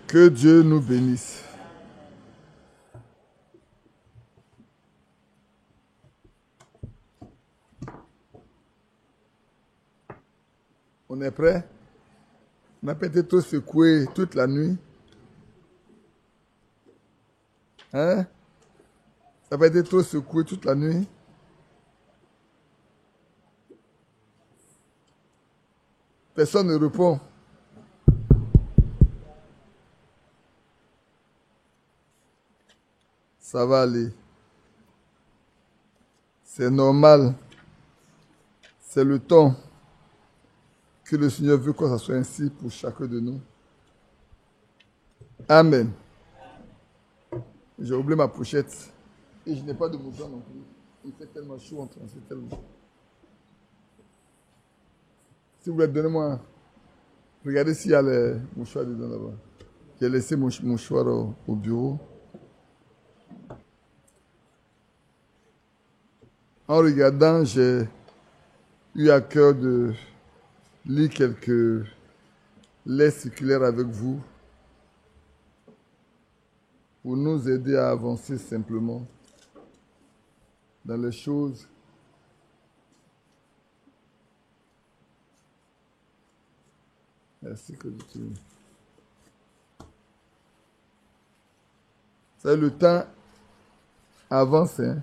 Que Dieu nous bénisse. On est prêt? On n'a pas été trop secoué toute la nuit. Hein? Ça n'a pas été trop secoué toute la nuit. Personne ne répond. Ça va aller. C'est normal. C'est le temps que le Seigneur veut que ça soit ainsi pour chacun de nous. Amen. J'ai oublié ma pochette. Et je n'ai pas de mouchoir non plus. Il fait tellement chaud en français, tellement. Si vous voulez, donnez-moi. Regardez s'il y a les mouchoirs dedans là-bas. J'ai laissé mon mouchoir au bureau. En regardant, j'ai eu à cœur de lire quelques lettres circulaires avec vous pour nous aider à avancer simplement dans les choses Merci que tu... Vous savez, le temps avance, hein?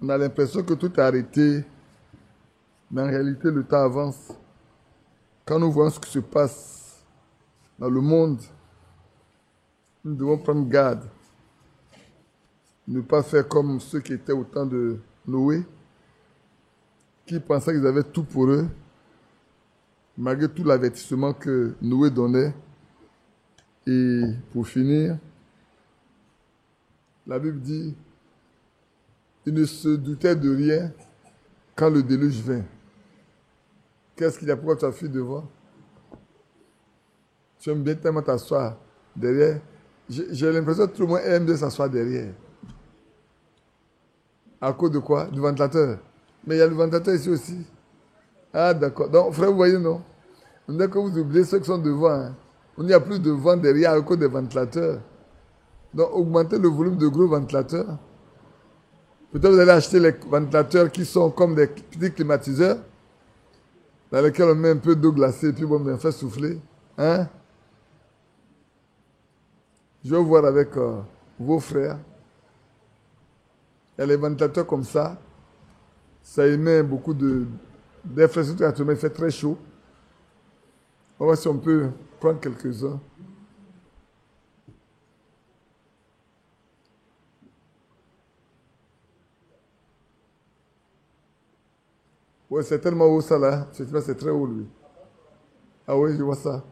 On a l'impression que tout est arrêté, mais en réalité, le temps avance. Quand nous voyons ce qui se passe dans le monde, nous devons prendre garde. Ne pas faire comme ceux qui étaient au temps de Noé, qui pensaient qu'ils avaient tout pour eux, malgré tout l'avertissement que Noé donnait. Et pour finir, la Bible dit, il ne se doutait de rien quand le déluge vint. Qu'est-ce qu'il y a? Pourquoi tu as fui devant? Tu aimes bien tellement t'asseoir derrière. J'ai l'impression que tout le monde aime bien s'asseoir derrière. À cause de quoi? Du ventilateur. Mais il y a le ventilateur ici aussi. Ah, d'accord. Donc, frère, vous voyez, non? On dit que vous oubliez ceux qui sont devant. Hein. On n'y a plus de vent derrière à cause des ventilateurs. Donc, augmentez le volume de gros ventilateurs. Peut-être vous allez acheter les ventilateurs qui sont comme des petits climatiseurs, dans lesquels on met un peu d'eau glacée et puis bon, on fait souffler. Hein? Je vais voir avec vos frères. Il y a les ventilateurs comme ça. Ça émet beaucoup d'infrastructures atomiques. Il fait très chaud. On va voir si on peut prendre quelques-uns. Oui, c'est tellement haut ça là. C'est très haut lui. Ah oui, je vois ça.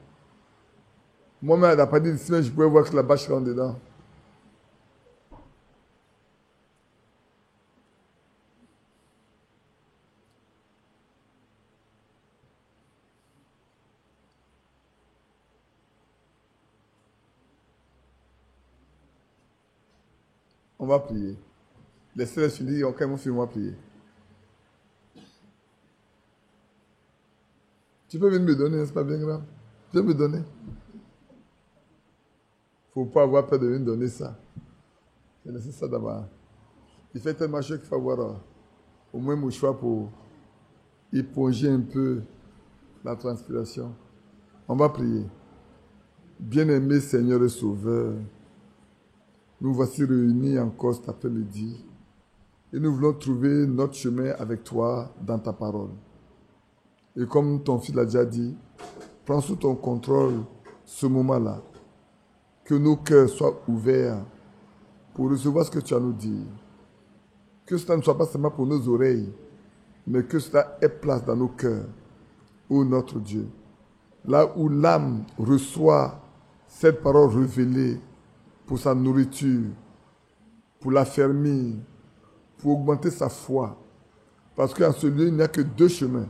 Moi-même, à la partie d'ici, je pouvais voir que la bâche rentre dedans. On va prier. Laissez-les finir, on va prier. Tu peux venir me donner, c'est pas bien grave. Tu peux me donner. Il ne faut pas avoir peur de venir donner ça. J'ai laissé ça d'abord. Il fait tellement chaud qu'il faut avoir au moins mon choix pour éponger un peu la transpiration. On va prier. Bien-aimé Seigneur et Sauveur, nous voici réunis encore cet après-midi et nous voulons trouver notre chemin avec toi dans ta parole. Et comme ton fils l'a déjà dit, prends sous ton contrôle ce moment-là. Que nos cœurs soient ouverts pour recevoir ce que tu as à nous dire. Que cela ne soit pas seulement pour nos oreilles, mais que cela ait place dans nos cœurs, ô notre Dieu. Là où l'âme reçoit cette parole révélée pour sa nourriture, pour l'affermir, pour augmenter sa foi. Parce qu'en ce lieu, il n'y a que deux chemins.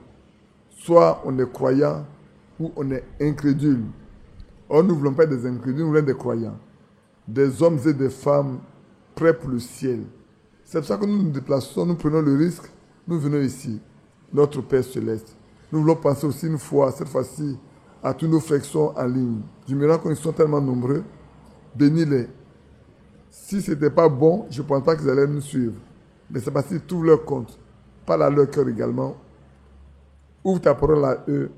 Soit on est croyant ou on est incrédule. Or, nous ne voulons pas des incrédules, nous voulons des croyants. Des hommes et des femmes prêts pour le ciel. C'est pour ça que nous nous déplaçons, nous prenons le risque, nous venons ici, notre Père Céleste. Nous voulons penser aussi une fois, cette fois-ci, à tous nos frères qui sont en ligne. Du miracle, ils sont tellement nombreux. Bénis-les. Si ce n'était pas bon, je ne pense pas qu'ils allaient nous suivre. Mais c'est parce qu'ils trouvent leur compte. Parle à leur cœur également. Ouvre ta parole à eux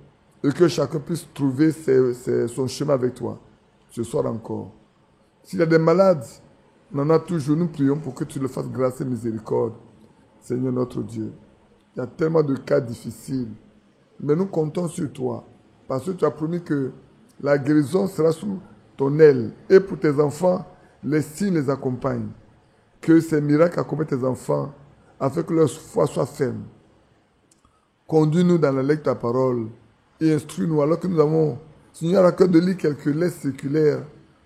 et que chacun puisse trouver son chemin avec toi ce soir encore. S'il y a des malades, on en a toujours. Nous prions pour que tu le fasses grâce et miséricorde, Seigneur notre Dieu. Il y a tellement de cas difficiles. Mais nous comptons sur toi. Parce que tu as promis que la guérison sera sous ton aile. Et pour tes enfants, les signes les accompagnent. Que ces miracles accompagnent tes enfants afin que leur foi soit ferme. Conduis-nous dans la lecture de ta parole et instruis-nous alors que nous avons, Seigneur, à cœur de lire quelques lettres séculaires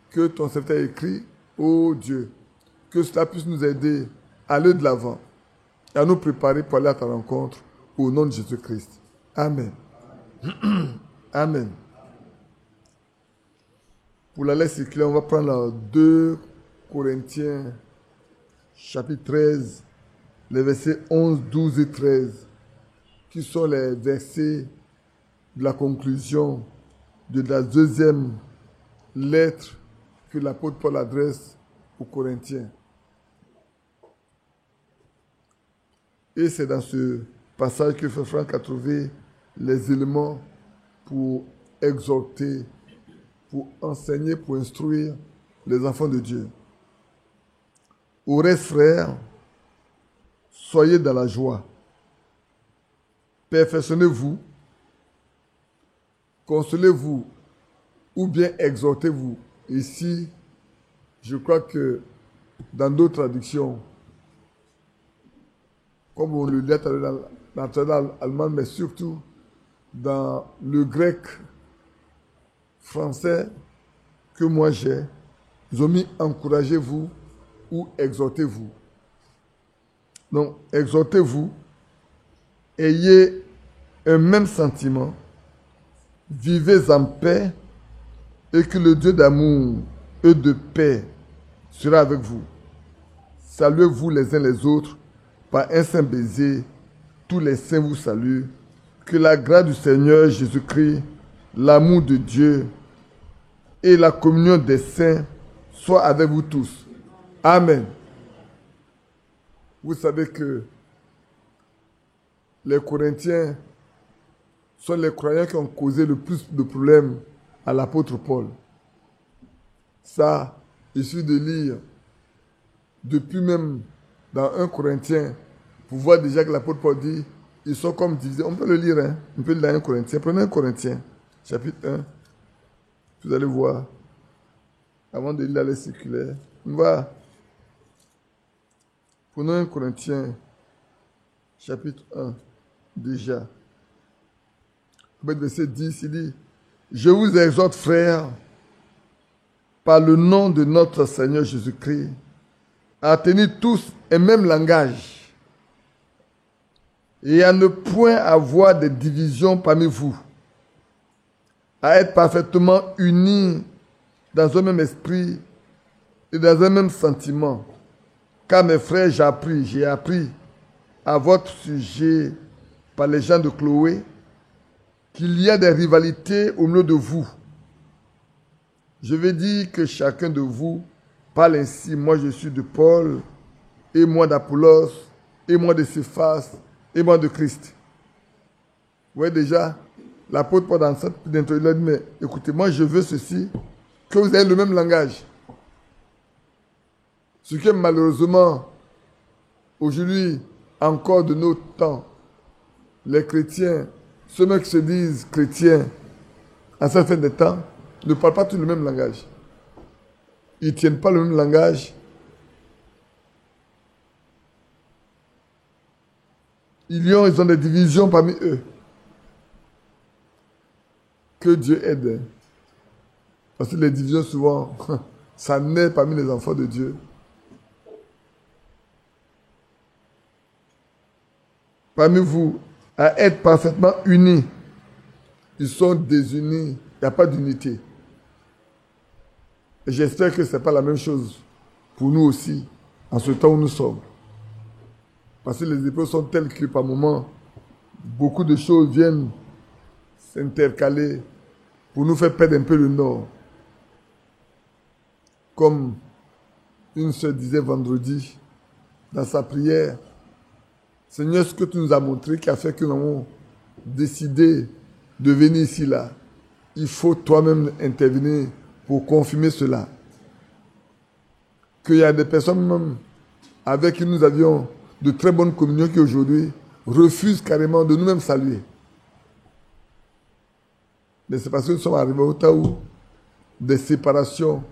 que ton serviteur a écrit. Oh Dieu, que cela puisse nous aider à aller de l'avant et à nous préparer pour aller à ta rencontre au nom de Jésus-Christ. Amen. Amen. Pour la lettre séculaire, on va prendre 2 Corinthiens, chapitre 13, les versets 11, 12 et 13, qui sont les versets de la conclusion de la deuxième lettre que l'apôtre Paul adresse aux Corinthiens. Et c'est dans ce passage que Frère Franck a trouvé les éléments pour exhorter, pour enseigner, pour instruire les enfants de Dieu. Au reste, frères, soyez dans la joie. Perfectionnez-vous, consolez-vous ou bien exhortez-vous. Ici, je crois que dans d'autres traductions, comme on le lit dans la traduction allemande, mais surtout dans le grec français que moi j'ai, ils ont mis encouragez-vous ou exhortez-vous. Donc, exhortez-vous, ayez un même sentiment, vivez en paix et que le Dieu d'amour et de paix sera avec vous. Saluez-vous les uns les autres par un saint baiser. Tous les saints vous saluent. Que la grâce du Seigneur Jésus-Christ, l'amour de Dieu et la communion des saints soient avec vous tous. Amen. Vous savez que les Corinthiens sont les croyants qui ont causé le plus de problèmes à l'apôtre Paul. Ça, il suffit de lire depuis même dans 1 Corinthiens pour voir déjà que l'apôtre Paul dit ils sont comme divisés. On peut le lire, hein? On peut le lire dans 1 Corinthiens. Prenez 1 Corinthiens, chapitre 1. Vous allez voir. Avant de lire les séculaires. On va. Prenons 1 Corinthiens, chapitre 1, déjà. Verset 10, il dit je vous exhorte, frères, par le nom de notre Seigneur Jésus-Christ, à tenir tous un même langage et à ne point avoir de divisions parmi vous, à être parfaitement unis dans un même esprit et dans un même sentiment. Car mes frères, j'ai appris à votre sujet par les gens de Chloé qu'il y a des rivalités au milieu de vous. Je vais dire que chacun de vous parle ainsi. Moi, je suis de Paul, et moi d'Apollos, et moi de Céphas, et moi de Christ. Vous voyez déjà, l'apôtre Paul dans cette introduction, il a dit, mais écoutez, moi je veux ceci, que vous ayez le même langage. Ce qui est malheureusement, aujourd'hui, encore de nos temps, les chrétiens, ceux qui se disent chrétiens, à cette fin des temps, ne parlent pas tous le même langage. Ils ne tiennent pas le même langage. Ils ont des divisions parmi eux. Que Dieu aide. Parce que les divisions, souvent, ça naît parmi les enfants de Dieu. Parmi vous, à être parfaitement unis. Ils sont désunis. Il n'y a pas d'unité. Et j'espère que ce n'est pas la même chose pour nous aussi, en ce temps où nous sommes. Parce que les épreuves sont telles que par moments, beaucoup de choses viennent s'intercaler pour nous faire perdre un peu le nord. Comme une sœur disait vendredi dans sa prière, Seigneur, ce que tu nous as montré qui a fait que nous avons décidé de venir ici, là, il faut toi-même intervenir pour confirmer cela. Qu'il y a des personnes même avec qui nous avions de très bonnes communions qui aujourd'hui refusent carrément de nous-mêmes saluer. Mais c'est parce que nous sommes arrivés au temps où des séparations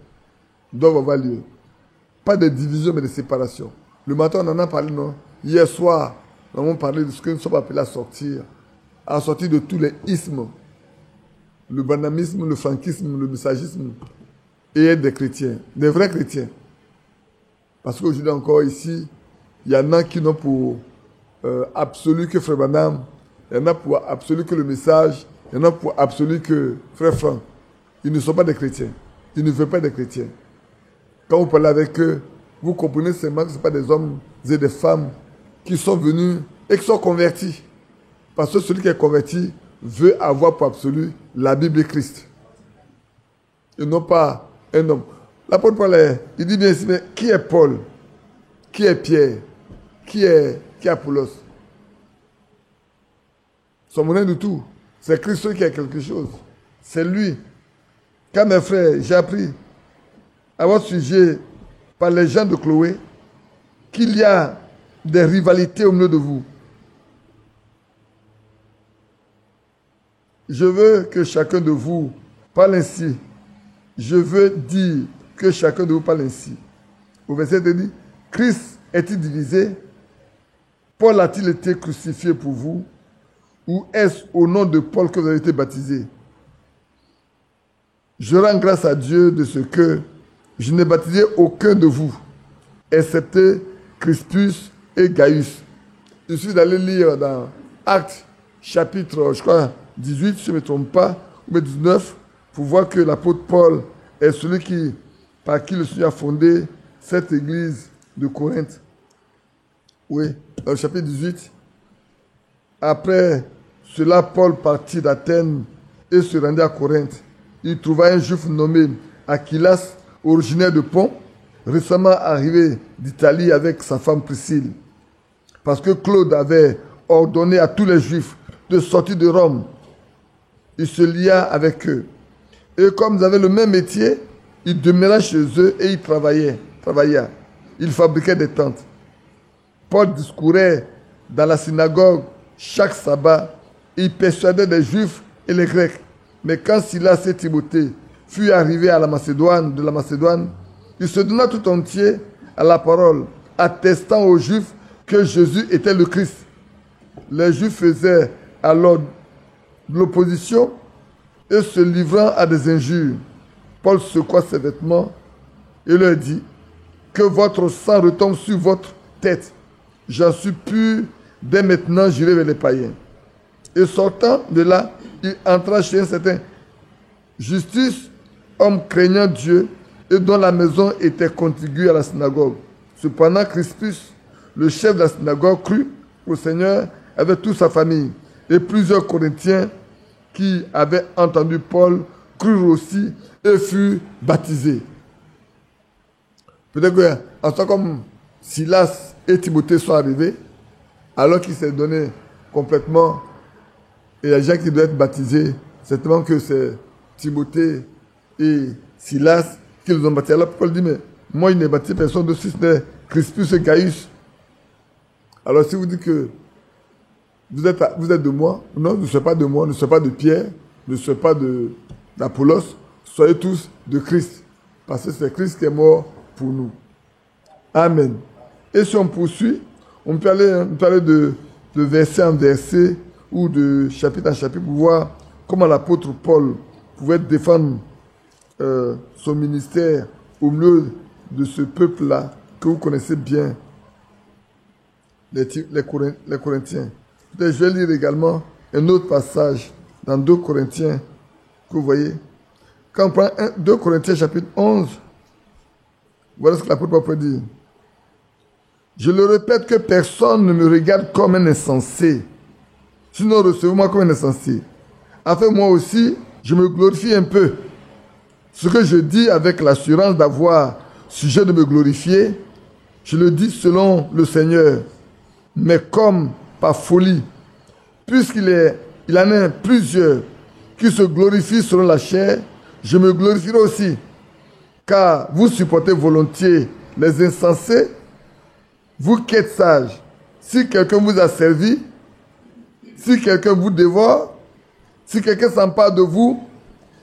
doivent avoir lieu. Pas de division, mais de séparation. Le matin, on en a parlé, non? Hier soir, nous avons parlé de ce que nous sommes appelés à sortir de tous les ismes. Le banamisme, le franquisme, le messagisme, et être des chrétiens, des vrais chrétiens. Parce qu'aujourd'hui encore ici, il y en a qui n'ont pour absolu que Frère Branham, il y en a pour absolu que le message, il y en a pour absolu que Frère Franck. Ils ne sont pas des chrétiens. Ils ne veulent pas des chrétiens. Quand vous parlez avec eux, vous comprenez seulement que ce ne sont pas des hommes et des femmes qui sont venus et qui sont convertis. Parce que celui qui est converti veut avoir pour absolu la Bible et Christ. Et non pas un homme. L'apôtre Paul, il dit bien ici, mais qui est Paul? Qui est Pierre? Qui est Apollos? Son monnaie du tout. C'est Christ qui a quelque chose. C'est lui. Quand mes frères, j'ai appris à votre sujet par les gens de Chloé qu'il y a des rivalités au milieu de vous. Je veux que chacun de vous parle ainsi. Je veux dire que chacun de vous parle ainsi. Au verset 2 dit, Christ est-il divisé? Paul a-t-il été crucifié pour vous? Ou est-ce au nom de Paul que vous avez été baptisé? Je rends grâce à Dieu de ce que je n'ai baptisé aucun de vous, excepté Crispus et Gaius. Il suffit d'aller lire dans Actes, chapitre, je crois, 18, si je ne me trompe pas, ou 19, pour voir que l'apôtre Paul est celui par qui le Seigneur a fondé cette église de Corinthe. Oui, dans le chapitre 18. Après cela, Paul partit d'Athènes et se rendit à Corinthe. Il trouva un juif nommé Aquilas, originaire de Pont, récemment arrivé d'Italie avec sa femme Priscille. Parce que Claude avait ordonné à tous les juifs de sortir de Rome. Il se lia avec eux. Et comme ils avaient le même métier, il demeurait chez eux et il travaillait. Il fabriquait des tentes. Paul discourait dans la synagogue chaque sabbat. Il persuadait les Juifs et les Grecs. Mais quand Silas et Timothée furent arrivés à de la Macédoine, il se donna tout entier à la parole, attestant aux Juifs que Jésus était le Christ. Les Juifs faisaient alors de l'opposition et se livrant à des injures. Paul secoua ses vêtements et leur dit, que votre sang retombe sur votre tête. J'en suis pur, dès maintenant j'irai vers les païens. Et sortant de là, il entra chez un certain Justice, homme craignant Dieu, et dont la maison était contiguë à la synagogue. Cependant, Crispus, le chef de la synagogue, crut au Seigneur avec toute sa famille. Et plusieurs Corinthiens qui avaient entendu Paul crurent aussi et furent baptisés. Peut-être qu'en tant comme Silas et Timothée sont arrivés, alors qu'il s'est donné complètement, et il y a des gens qui doivent être baptisés, certainement que c'est Timothée et Silas qui les ont baptisés. Alors Paul dit, mais moi il n'est baptisé personne de si ce n'est Crispus et Gaius. Alors si vous dites que vous êtes de moi, non, ne soyez pas de moi, ne soyez pas de Pierre, ne soyez pas d'Apollos, soyez tous de Christ. Parce que c'est Christ qui est mort pour nous. Amen. Et si on poursuit, on peut aller de verset en verset ou de chapitre en chapitre pour voir comment l'apôtre Paul pouvait défendre son ministère au milieu de ce peuple-là que vous connaissez bien, les Corinthiens. Je vais lire également un autre passage dans 2 Corinthiens que vous voyez. Quand on prend 2 Corinthiens chapitre 11, voilà ce que l'apôtre Paul dit. Je le répète que personne ne me regarde comme un insensé. Sinon, recevez-moi comme un insensé. Afin moi aussi, je me glorifie un peu. Ce que je dis avec l'assurance d'avoir sujet de me glorifier, je le dis selon le Seigneur, mais comme par folie, puisqu'il en a plusieurs qui se glorifient selon la chair, je me glorifierai aussi, car vous supportez volontiers les insensés, vous qui êtes sages. Si quelqu'un vous a servi, si quelqu'un vous dévore, si quelqu'un s'empare de vous,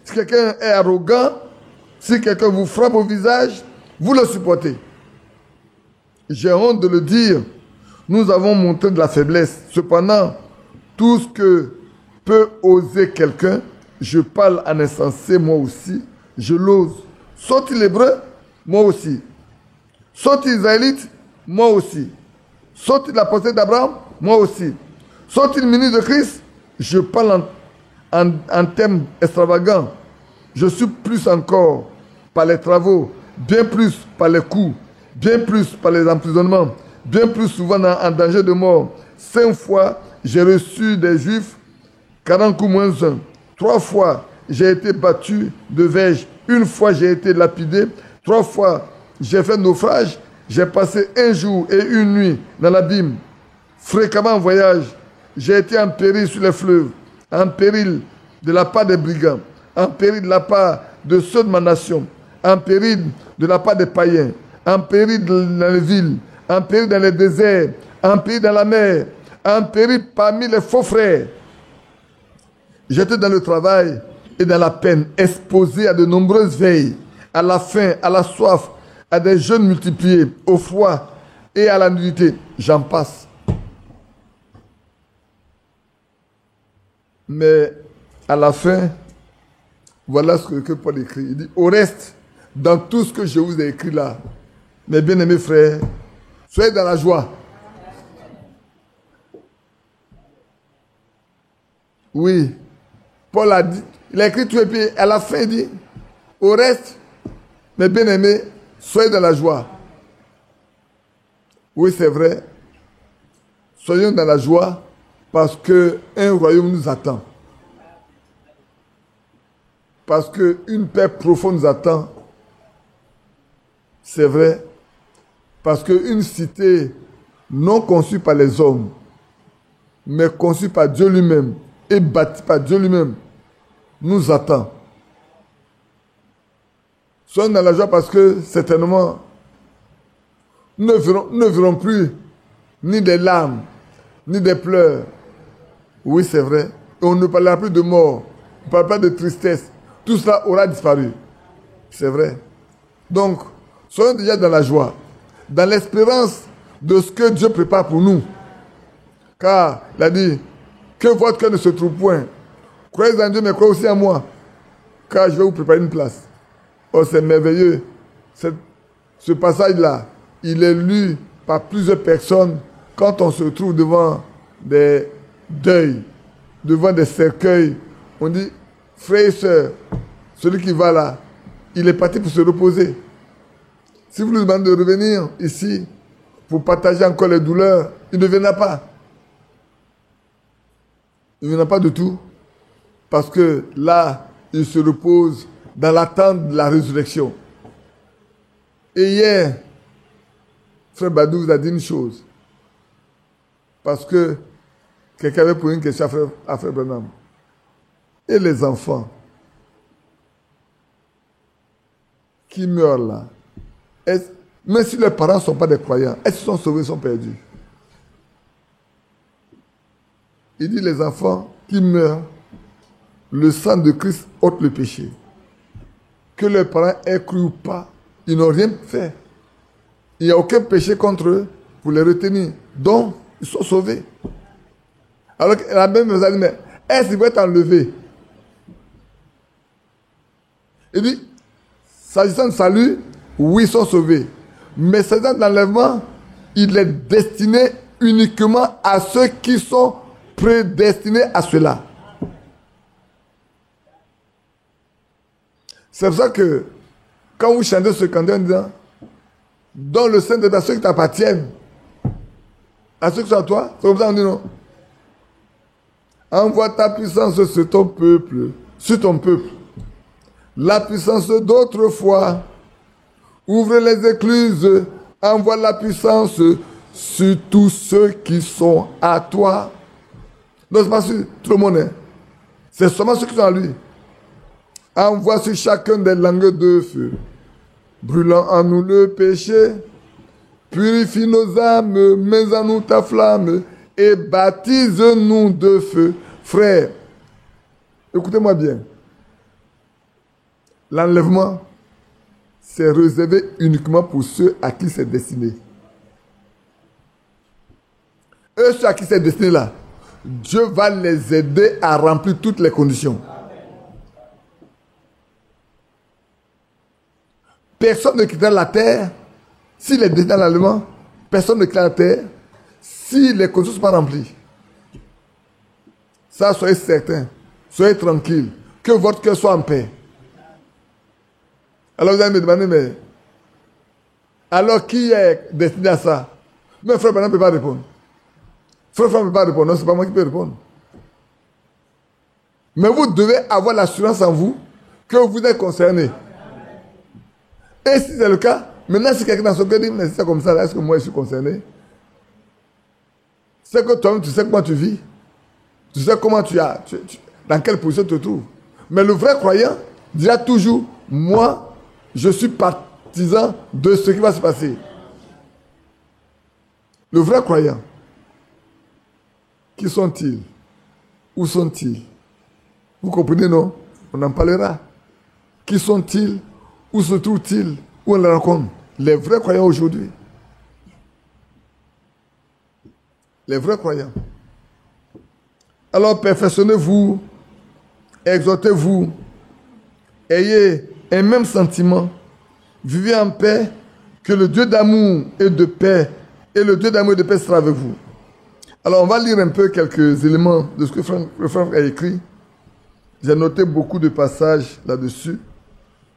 si quelqu'un est arrogant, si quelqu'un vous frappe au visage, vous le supportez. J'ai honte de le dire, nous avons montré de la faiblesse. Cependant, tout ce que peut oser quelqu'un, je parle en insensé, moi aussi, je l'ose. Sont-ils hébreux? Moi aussi. Sont-ils israélites? Moi aussi. Sont-ils la postérité d'Abraham? Moi aussi. Sont-ils ministres de Christ? Je parle en termes extravagants. Je suis plus encore par les travaux, bien plus par les coups, bien plus par les emprisonnements, bien plus souvent en danger de mort. 5 fois, j'ai reçu des Juifs 40 coups moins 1. 3 fois, j'ai été battu de verge. 1 fois, j'ai été lapidé. 3 fois, j'ai fait naufrage. J'ai passé 1 jour et 1 nuit dans l'abîme. Fréquemment en voyage, j'ai été en péril sur les fleuves, en péril de la part des brigands, en péril de la part de ceux de ma nation, en péril de la part des païens, en péril dans les villes, en péril dans les déserts, en péril dans la mer, en péril parmi les faux frères. J'étais dans le travail et dans la peine, exposé à de nombreuses veilles, à la faim, à la soif, à des jeûnes multipliés, au froid et à la nudité. J'en passe. Mais à la fin, voilà ce que Paul écrit. Il dit, au reste, dans tout ce que je vous ai écrit là, mes bien-aimés frères, soyez dans la joie. Oui, Paul a dit, il a écrit tout et puis à la fin il dit, au reste, mes bien-aimés, soyez dans la joie. Oui, c'est vrai. Soyons dans la joie parce qu'un royaume nous attend. Parce qu'une paix profonde nous attend. C'est vrai. Parce qu'une cité non conçue par les hommes, mais conçue par Dieu lui-même et bâtie par Dieu lui-même, nous attend. Soyons dans la joie parce que certainement, nous ne verrons plus ni des larmes, ni des pleurs. Oui, c'est vrai. Et on ne parlera plus de mort. On ne parlera pas de tristesse. Tout cela aura disparu. C'est vrai. Donc, soyons déjà dans la joie, dans l'espérance de ce que Dieu prépare pour nous. Car il a dit, que votre cœur ne se trouve point. Croyez en Dieu, mais croyez aussi en moi. Car je vais vous préparer une place. Oh, c'est merveilleux. Ce passage-là, il est lu par plusieurs personnes quand on se trouve devant des deuils, devant des cercueils. On dit, frères et sœurs, celui qui va là, il est parti pour se reposer. Si vous lui demandez de revenir ici pour partager encore les douleurs, il ne viendra pas. Il ne viendra pas du tout. Parce que là, il se repose dans l'attente de la résurrection. Et hier, Frère Badou vous a dit une chose. Parce que quelqu'un avait posé une question à Frère Branham. Et les enfants qui meurent là, même si leurs parents ne sont pas des croyants, est-ce qu'ils sont sauvés, sont perdus? Il dit les enfants qui meurent, le sang de Christ ôte le péché. Que leurs parents aient cru ou pas, ils n'ont rien fait. Il n'y a aucun péché contre eux pour les retenir. Donc, ils sont sauvés. Alors que la même chose a dit, mais est-ce qu'ils vont être enlevés? Il dit, s'agissant de salut, oui, ils sont sauvés. Mais s'agissant d'enlèvement, il est destiné uniquement à ceux qui sont prédestinés à cela. C'est pour ça que quand vous chantez ce cantique en disant, dans le sein de ceux qui t'appartiennent, à ceux qui sont à toi, c'est comme ça qu'on dit non. Envoie ta puissance sur ton peuple, sur ton peuple la puissance d'autrefois. Ouvre les écluses, envoie la puissance sur tous ceux qui sont à toi. Non, ce n'est pas sur tout le monde. Hein. C'est seulement ceux qui sont à lui. Envoie sur chacun des langues de feu, brûlant en nous le péché. Purifie nos âmes, mets en nous ta flamme et baptise-nous de feu. Frère, écoutez-moi bien. L'enlèvement, c'est réservé uniquement pour ceux à qui c'est destiné. Eux, ceux à qui c'est destiné là, Dieu va les aider à remplir toutes les conditions. Personne ne quittera la terre s'il est destiné à l'enlèvement. Personne ne quittera la terre si les conditions ne sont pas remplies. Ça, soyez certains, soyez tranquilles, que votre cœur soit en paix. Alors vous allez me demander, mais alors qui est destiné à ça? Mais frère Branham ne peut pas répondre. Frère ne peut pas répondre. Non, ce n'est pas moi qui peux répondre. Mais vous devez avoir l'assurance en vous que vous êtes concerné. Et si c'est le cas, maintenant si quelqu'un dans son cœur dit, mais si c'est comme ça, est-ce que moi je suis concerné? C'est que toi-même tu sais comment tu vis. Tu sais comment dans quelle position tu te trouves. Mais le vrai croyant dira toujours, moi, je suis partisan de ce qui va se passer. Le vrai croyant, qui sont-ils? Où sont-ils? Vous comprenez, non? On en parlera. Qui sont-ils? Où se trouvent-ils? Où on les rencontre? Les vrais croyants aujourd'hui. Les vrais croyants. Alors perfectionnez-vous, exhortez-vous, ayez un même sentiment, vivez en paix, que le Dieu d'amour et de paix, sera avec vous. Alors on va lire un peu quelques éléments de ce que le frère a écrit. J'ai noté beaucoup de passages là-dessus.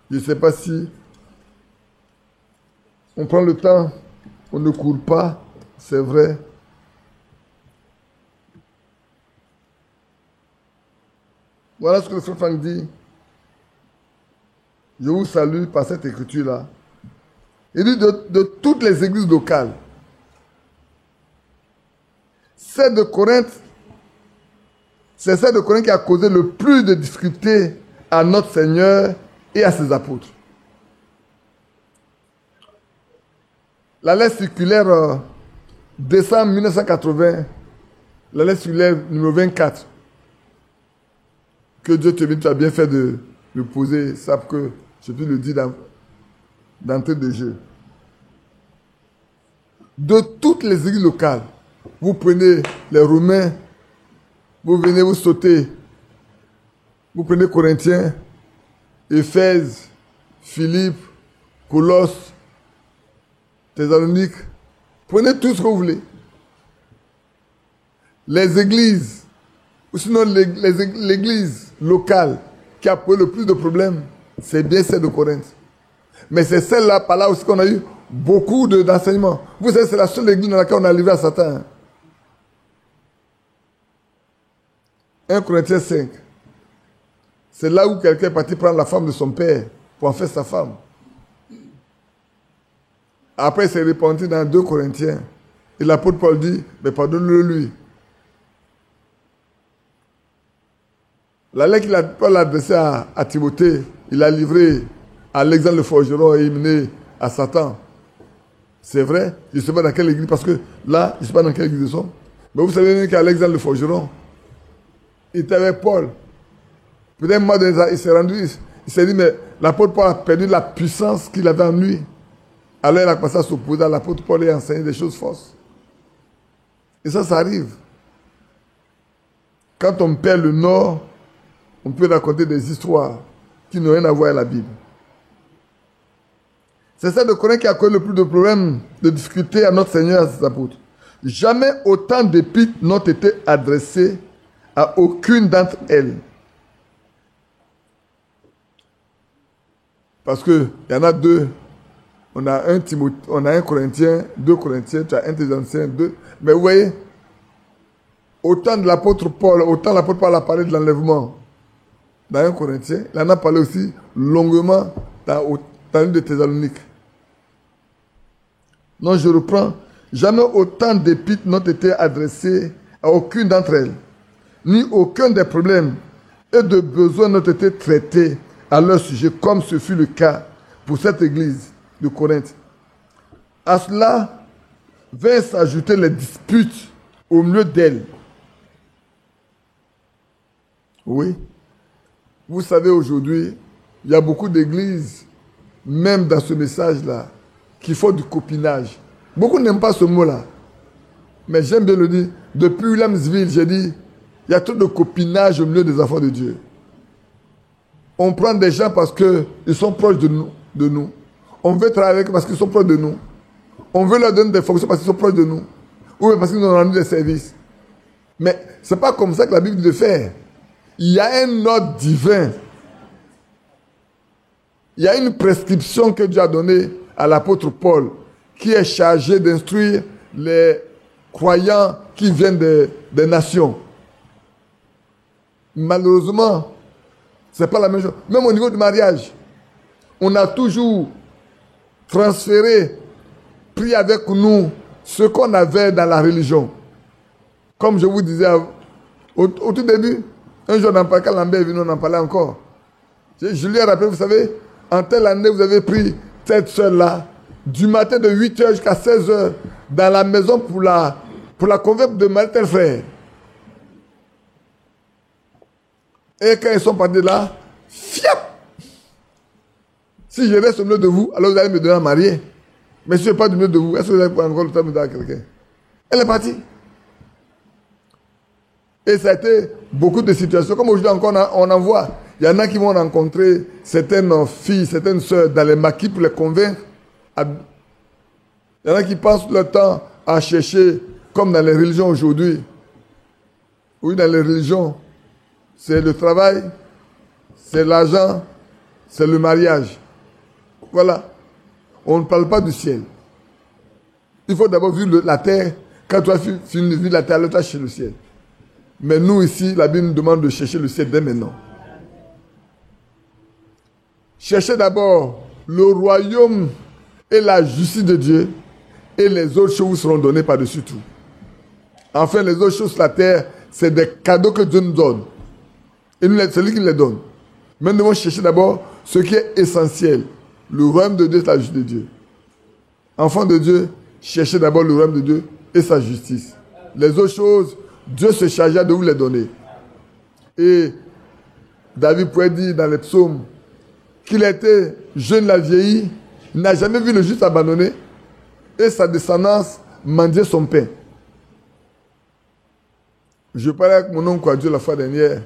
Je ne sais pas si on prend le temps, on ne court pas, c'est vrai. Voilà ce que le frère Franck dit. Je vous salue par cette écriture-là. Il dit de toutes les églises locales. C'est celle de Corinthe qui a causé le plus de difficultés à notre Seigneur et à ses apôtres. La lettre circulaire décembre 1980, la lettre circulaire numéro 24, que Dieu te bénisse, tu as bien fait de le poser, ça pour que je puisse le dire d'entrée de jeu. De toutes les églises locales, vous prenez les Romains, vous venez vous sauter, vous prenez Corinthiens, Éphèse, Philippe, Colosse, Thessalonique, prenez tout ce que vous voulez. Les églises, ou sinon l'église locale qui a posé le plus de problèmes, c'est bien celle de Corinthe. Mais c'est celle-là, par là aussi qu'on a eu beaucoup d'enseignements. Vous savez, c'est la seule église dans laquelle on a livré à Satan. 1 Corinthiens 5. C'est là où quelqu'un est parti prendre la femme de son père pour en faire sa femme. Après, il s'est repenti dans 2 Corinthiens. Et l'apôtre Paul dit, mais pardonne-le lui. La lettre qu'il a Paul a adressée à Timothée, il a livré à Alexandre le forgeron et mené à Satan. C'est vrai, je ne sais pas dans quelle église, parce que là, je ne sais pas dans quelle église ils sont. Mais vous savez bien qu'Alexandre le forgeron, il était avec Paul. Peut-être moi, il s'est rendu, il s'est dit, mais l'apôtre Paul a perdu la puissance qu'il avait en lui. Alors il a commencé à s'opposer à l'apôtre Paul et à enseigner des choses fausses. Et ça arrive. Quand on perd le nord, on peut raconter des histoires qui n'ont rien à voir avec la Bible. C'est ça de Corinthe qui a causé le plus de problèmes, de difficultés à notre Seigneur et à ses apôtres. Jamais autant d'épîtres n'ont été adressés à aucune d'entre elles. Parce qu'il y en a deux. On a un Corinthien, 2 Corinthiens, tu as un Thessaloniciens, 2. Mais vous voyez, autant l'apôtre Paul a parlé de l'enlèvement dans 1 Corinthiens. Il en a parlé aussi longuement dans une de Thessaloniques. Non, je reprends. Jamais autant d'épîtres n'ont été adressées à aucune d'entre elles, ni aucun des problèmes et de besoins n'ont été traités à leur sujet, comme ce fut le cas pour cette église de Corinthe. À cela vinrent s'ajouter les disputes au milieu d'elles. Oui. Vous savez, aujourd'hui, il y a beaucoup d'églises, même dans ce message-là, qui font du copinage. Beaucoup n'aiment pas ce mot-là. Mais j'aime bien le dire. Depuis Williamsville, j'ai dit, il y a trop de copinage au milieu des enfants de Dieu. On prend des gens parce qu'ils sont proches de nous. On veut travailler avec eux parce qu'ils sont proches de nous. On veut leur donner des fonctions parce qu'ils sont proches de nous. Ou parce qu'ils nous ont rendu des services. Mais ce n'est pas comme ça que la Bible dit de faire. Il y a un ordre divin. Il y a une prescription que Dieu a donnée à l'apôtre Paul, qui est chargé d'instruire les croyants qui viennent des nations. Malheureusement, ce n'est pas la même chose. Même au niveau du mariage, on a toujours transféré, pris avec nous ce qu'on avait dans la religion. Comme je vous disais au tout début, un jour, quand Lambert est venu, on en parlait encore. Je lui ai rappelé, vous savez, en telle année, vous avez pris cette soeur-là, du matin de 8h jusqu'à 16h, dans la maison pour la convaincre de marier tel frère. Et quand ils sont partis là, fiap! Si je reste au milieu de vous, alors vous allez me donner à marier. Mais si je ne suis pas du milieu de vous, est-ce que vous allez encore le temps de me donner à quelqu'un? Elle est partie. Et ça a été beaucoup de situations. Comme aujourd'hui encore, on en voit. Il y en a qui vont rencontrer certaines filles, certaines sœurs dans les maquis pour les convaincre. Il y en a qui passent leur temps à chercher, comme dans les religions aujourd'hui. Oui, dans les religions, c'est le travail, c'est l'argent, c'est le mariage. Voilà. On ne parle pas du ciel. Il faut d'abord vivre la terre. Quand tu as fini de vivre la terre, alors tu as cherché le ciel. Mais nous ici, la Bible nous demande de chercher le ciel dès maintenant. Cherchez d'abord le royaume et la justice de Dieu, et les autres choses vous seront données par-dessus tout. Enfin, les autres choses sur la terre, c'est des cadeaux que Dieu nous donne. Et c'est lui qui les donne. Mais nous devons chercher d'abord ce qui est essentiel. Le royaume de Dieu, c'est la justice de Dieu. Enfants de Dieu, cherchez d'abord le royaume de Dieu et sa justice. Les autres choses, Dieu se chargea de vous les donner. Et David pouvait dire dans les psaumes qu'il était jeune, la vieilli, il n'a jamais vu le juste abandonné et sa descendance mendier son pain. Je parlais avec mon oncle Kwadjo la fois dernière.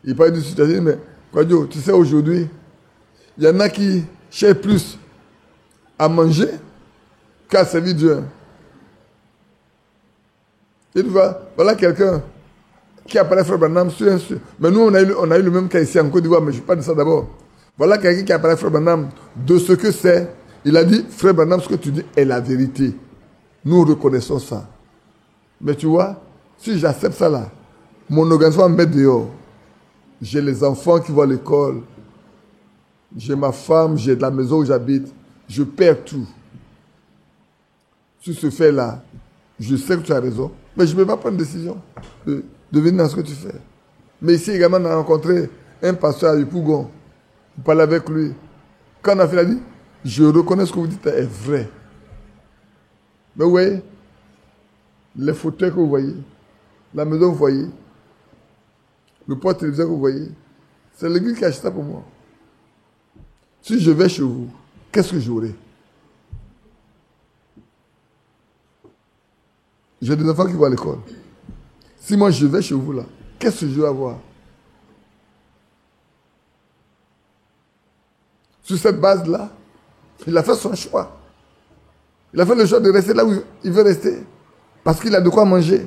Il parlait d'une situation, mais Kwadjo, tu sais, aujourd'hui, il y en a qui cherchent plus à manger qu'à servir Dieu. Et tu vois, voilà quelqu'un qui apparaît Frère Branham, mais nous, on a eu le même cas ici en Côte d'Ivoire, mais je parle de ça d'abord. Voilà quelqu'un qui apparaît Frère Branham de ce que c'est. Il a dit, Frère Branham, ce que tu dis est la vérité. Nous reconnaissons ça. Mais tu vois, si j'accepte ça là, mon organisme va me mettre dehors. J'ai les enfants qui vont à l'école. J'ai ma femme, j'ai de la maison où j'habite. Je perds tout. Sur ce fait-là, je sais que tu as raison, mais je ne peux pas prendre une décision de venir dans ce que tu fais. Mais ici également, on a rencontré un pasteur à Yopougon. On parlait avec lui. Quand on a fait, il a dit, je reconnais ce que vous dites est vrai. Mais vous voyez, les fauteuils que vous voyez, la maison que vous voyez, le poste téléviseur que vous voyez, c'est l'église qui a acheté ça pour moi. Si je vais chez vous, qu'est-ce que j'aurai? J'ai des enfants qui vont à l'école. Si moi je vais chez vous là, qu'est-ce que je vais avoir? Sur cette base-là, il a fait son choix. Il a fait le choix de rester là où il veut rester. Parce qu'il a de quoi manger.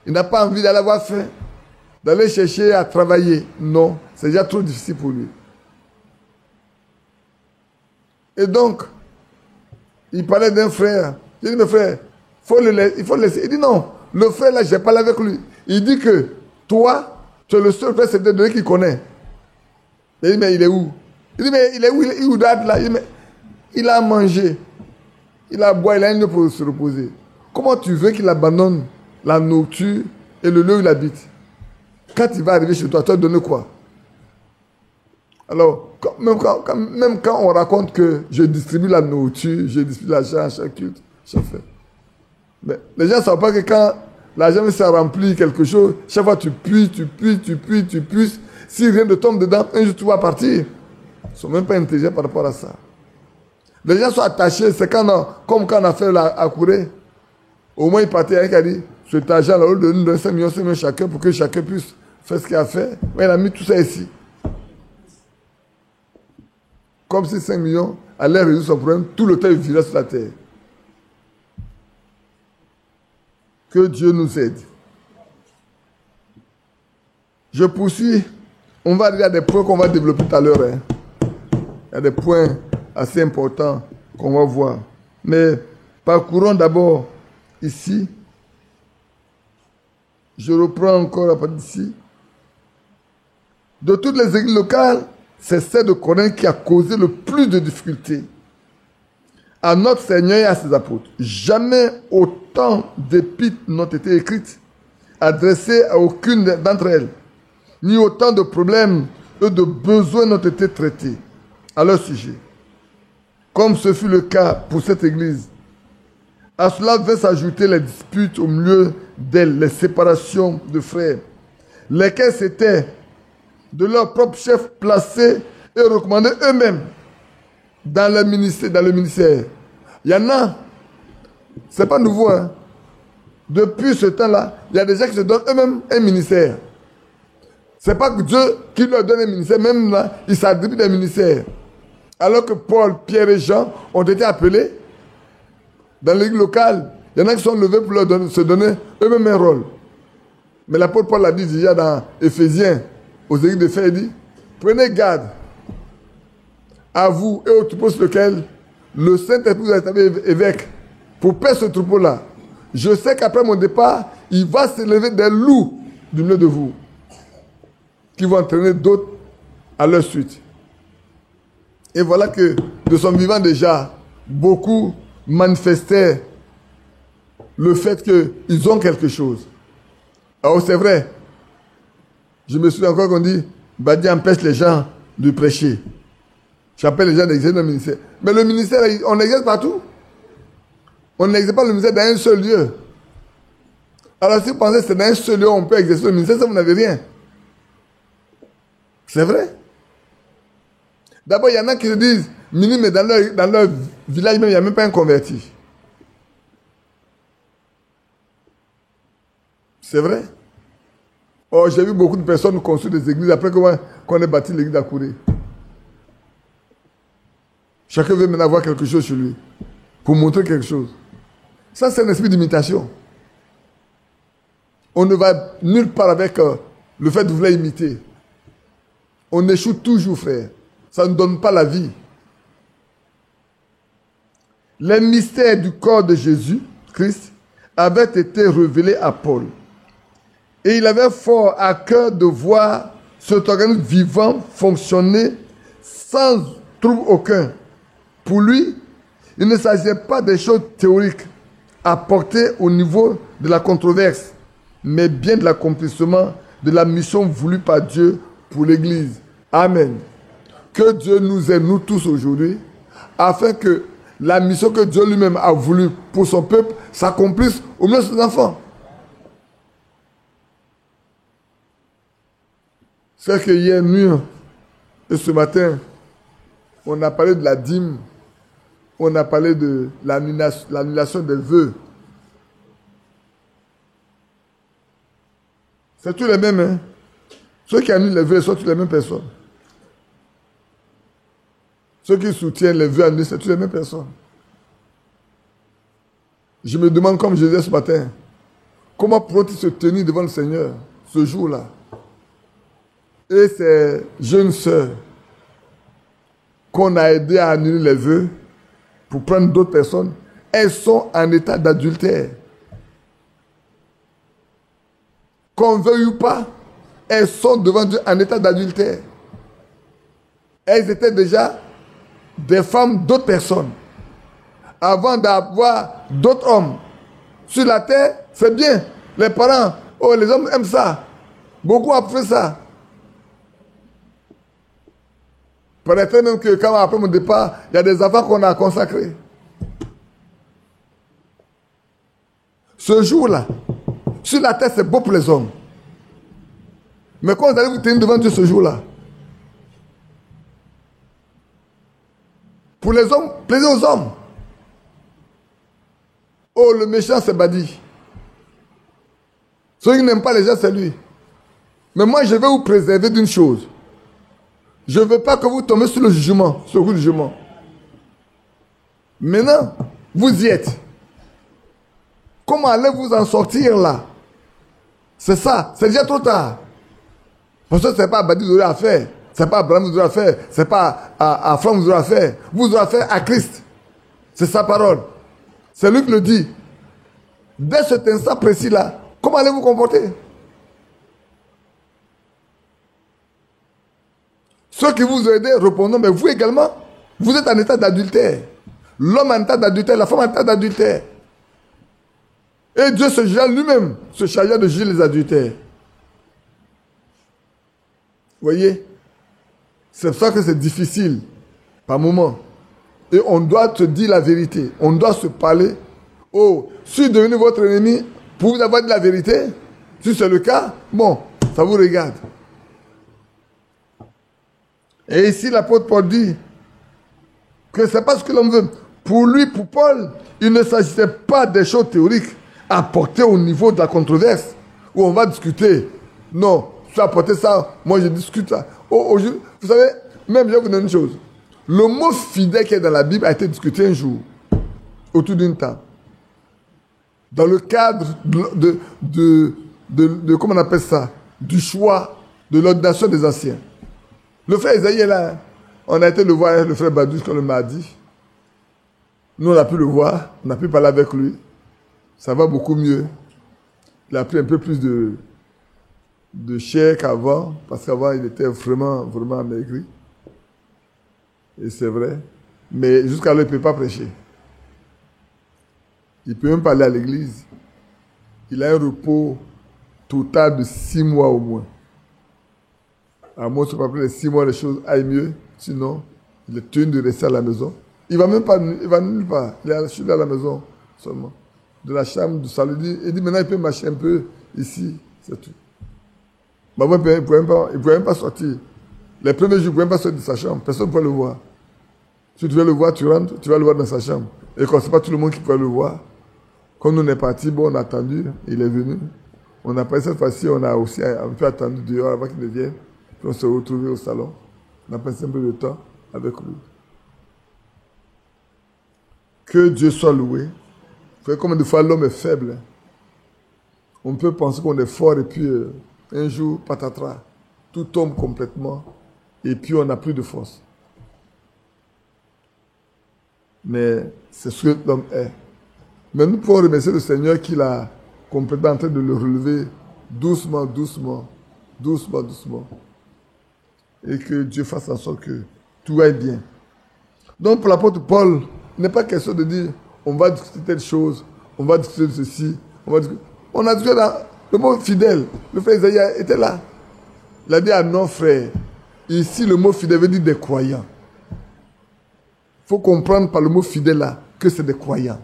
Il n'a pas envie d'aller avoir faim, d'aller chercher à travailler. Non, c'est déjà trop difficile pour lui. Et donc, il parlait d'un frère. Il dit, mais frère, il faut le laisser. Il dit non, le frère là, je n'ai pas parlé avec lui. Il dit que toi, tu es le seul frère, c'est de lui qui connaît. Il dit, mais il est où? Il dit, mais il est où? Il est où là? Il dit, mais il a mangé. Il a boit, il a une nuit pour se reposer. Comment tu veux qu'il abandonne la nourriture et le lieu où il habite? Quand il va arriver chez toi, tu vas donner quoi? Alors, même quand on raconte que je distribue la nourriture, je distribue l'argent à chaque culte, chaque fête. Mais les gens ne savent pas que quand l'argent s'est rempli quelque chose, chaque fois tu puisses. Si rien ne tombe dedans, un jour tu vas partir. Ils ne sont même pas intelligents par rapport à ça. Les gens sont attachés, c'est comme quand on a fait à courir. Au moins il partait avec a dit, cet argent-là, au lieu de nous donner 5 millions chacun pour que chacun puisse faire ce qu'il a fait, il a mis tout ça ici. Comme si 5 millions allaient résoudre son problème, tout le temps il vivait sur la terre. Que Dieu nous aide. Je poursuis. On va arriver à des points qu'on va développer tout à l'heure. Hein. Il y a des points assez importants qu'on va voir. Mais parcourons d'abord ici. Je reprends encore à partir d'ici. De toutes les églises locales, c'est celle de Corinthe qui a causé le plus de difficultés à notre Seigneur et à ses apôtres. Jamais autant d'épîtres n'ont été écrites, adressées à aucune d'entre elles, ni autant de problèmes et de besoins n'ont été traités à leur sujet, comme ce fut le cas pour cette église. À cela vint s'ajouter les disputes au milieu d'elles, les séparations de frères, lesquels s'étaient de leur propre chef placés et recommandés eux-mêmes dans le ministère. Il y en a, c'est pas nouveau, hein. Depuis ce temps-là, il y a des gens qui se donnent eux-mêmes un ministère. C'est pas que Dieu qui leur donne un ministère, même là, ils s'attribuent des ministères. Alors que Paul, Pierre et Jean ont été appelés dans l'église locale. Il y en a qui sont levés pour se donner eux-mêmes un rôle. Mais l'apôtre Paul l'a dit déjà dans Éphésiens, aux églises de Fer, il dit, prenez garde à vous et au troupeau sur lequel le Saint-Esprit vous a établi évêque pour perdre ce troupeau-là. Je sais qu'après mon départ, il va s'élever des loups du milieu de vous qui vont entraîner d'autres à leur suite. Et voilà que de son vivant déjà, beaucoup manifestaient le fait qu'ils ont quelque chose. Alors c'est vrai. Je me souviens encore qu'on dit, Badi empêche les gens de prêcher. J'appelle les gens d'exercer le ministère. Mais le ministère, on exerce partout. On n'exerce pas le ministère dans un seul lieu. Alors si vous pensez que c'est dans un seul lieu où on peut exercer le ministère, ça vous n'avez rien. C'est vrai. D'abord, il y en a qui se disent, mais dans leur village même, il n'y a même pas un converti. C'est vrai. Oh, j'ai vu beaucoup de personnes construire des églises après qu'on ait bâti l'église d'Akouré. Chacun veut maintenant avoir quelque chose chez lui pour montrer quelque chose. Ça, c'est un esprit d'imitation. On ne va nulle part avec le fait de vouloir imiter. On échoue toujours, frère. Ça ne donne pas la vie. Les mystères du corps de Jésus-Christ avaient été révélés à Paul. Et il avait fort à cœur de voir cet organisme vivant fonctionner sans trouble aucun. Pour lui, il ne s'agissait pas des choses théoriques apportées au niveau de la controverse, mais bien de l'accomplissement de la mission voulue par Dieu pour l'Église. Amen. Que Dieu nous aide, nous tous aujourd'hui, afin que la mission que Dieu lui-même a voulu pour son peuple s'accomplisse au milieu de ses enfants. C'est que hier nuit et ce matin, on a parlé de la dîme, on a parlé de l'annulation des vœux. C'est tous les mêmes, hein? Ceux qui annulent les vœux sont tous les mêmes personnes. Ceux qui soutiennent les vœux annulés, c'est toutes les mêmes personnes. Je me demande, comme je disais ce matin, comment pourront-ils se tenir devant le Seigneur ce jour-là? Et ces jeunes sœurs qu'on a aidé à annuler les vœux pour prendre d'autres personnes, elles sont en état d'adultère. Qu'on veuille ou pas, elles sont devant Dieu en état d'adultère. elles étaient déjà des femmes d'autres personnes. Avant d'avoir d'autres hommes. Sur la terre, c'est bien. Les parents, oh, les hommes aiment ça. Beaucoup ont fait ça. Peut-être même que quand après mon départ, il y a des enfants qu'on a consacrés. Ce jour-là, sur la terre, c'est beau pour les hommes. Mais quand vous allez vous tenir devant Dieu ce jour-là, pour les hommes, plaisir aux hommes. Oh, le méchant, c'est Badi. Celui qui n'aime pas les gens, c'est lui. Mais moi, je vais vous préserver d'une chose. Je ne veux pas que vous tombiez sur le jugement, sur le jugement. Maintenant, vous y êtes. Comment allez-vous en sortir là? C'est ça, c'est déjà trop tard. Parce que ce n'est pas Badi que vous aurez à faire. Ce n'est pas Abraham que vous aurez à faire. Ce n'est pas à Franck que vous aurez à faire. Vous aurez à faire à Christ. C'est sa parole. C'est lui qui le dit. Dès cet instant précis-là, comment allez-vous vous comporter? Ceux qui vous ont aidé, répondons, mais vous également, vous êtes en état d'adultère. L'homme en état d'adultère, la femme en état d'adultère. Et Dieu se chargea lui-même, se chargea de juger les adultères. Vous voyez? C'est pour ça que c'est difficile, par moment. Et on doit te dire la vérité. On doit se parler. Oh, si je suis devenu votre ennemi, pour vous avoir dit la vérité, si c'est le cas, bon, ça vous regarde. Et ici, l'apôtre Paul dit que ce n'est pas ce que l'on veut. Pour lui, pour Paul, il ne s'agissait pas des choses théoriques à porter au niveau de la controverse, où on va discuter. Non, tu as apporté ça, moi je discute ça. Oh, vous savez, même je vais vous donner une chose. Le mot fidèle qui est dans la Bible a été discuté un jour, autour d'une table. Dans le cadre de comment on appelle ça, du choix, de l'ordination des anciens. Le frère Isaïe est là. On a été le voir, le frère Badouche, quand le mardi. Nous, on a pu le voir, on a pu parler avec lui. Ça va beaucoup mieux. Il a pris un peu plus de chair qu'avant, parce qu'avant, il était vraiment, vraiment amaigri. Et c'est vrai. Mais jusqu'à là, il ne peut pas prêcher. Il ne peut même pas aller à l'église. Il a un repos total de 6 mois au moins. À moins que après les 6 mois, les choses aillent mieux. Sinon, il est tenu de rester à la maison. Il ne va même pas, il va nulle part. Il est à la maison seulement. De la chambre, du salon. Il dit maintenant, il peut marcher un peu ici. C'est tout. Maman, il ne pouvait même pas sortir. Les premiers jours, il ne pouvait même pas sortir de sa chambre. Personne ne pouvait le voir. Si tu veux le voir, tu rentres, tu vas le voir dans sa chambre. Et comme ce n'est pas tout le monde qui peut le voir, quand on est parti, bon, on a attendu, il est venu. On a passé cette fois-ci, on a aussi un peu attendu dehors avant qu'il ne vienne. Puis on s'est retrouvés au salon. On a passé un peu de temps avec lui. Que Dieu soit loué. Vous voyez combien de fois l'homme est faible. On peut penser qu'on est fort et puis un jour, patatras, tout tombe complètement et puis on n'a plus de force. Mais c'est ce que l'homme est. Mais nous pouvons remercier le Seigneur qu'il a complètement en train de le relever doucement, doucement, doucement, doucement. Et que Dieu fasse en sorte que tout aille bien. Donc pour l'apôtre Paul, il n'est pas question de dire on va discuter telle chose, on va discuter de ceci, on a discuté dans le mot fidèle. Le frère Isaïe était là. Il a dit à non frère, ici le mot fidèle veut dire des croyants. Il faut comprendre par le mot fidèle là que c'est des croyants.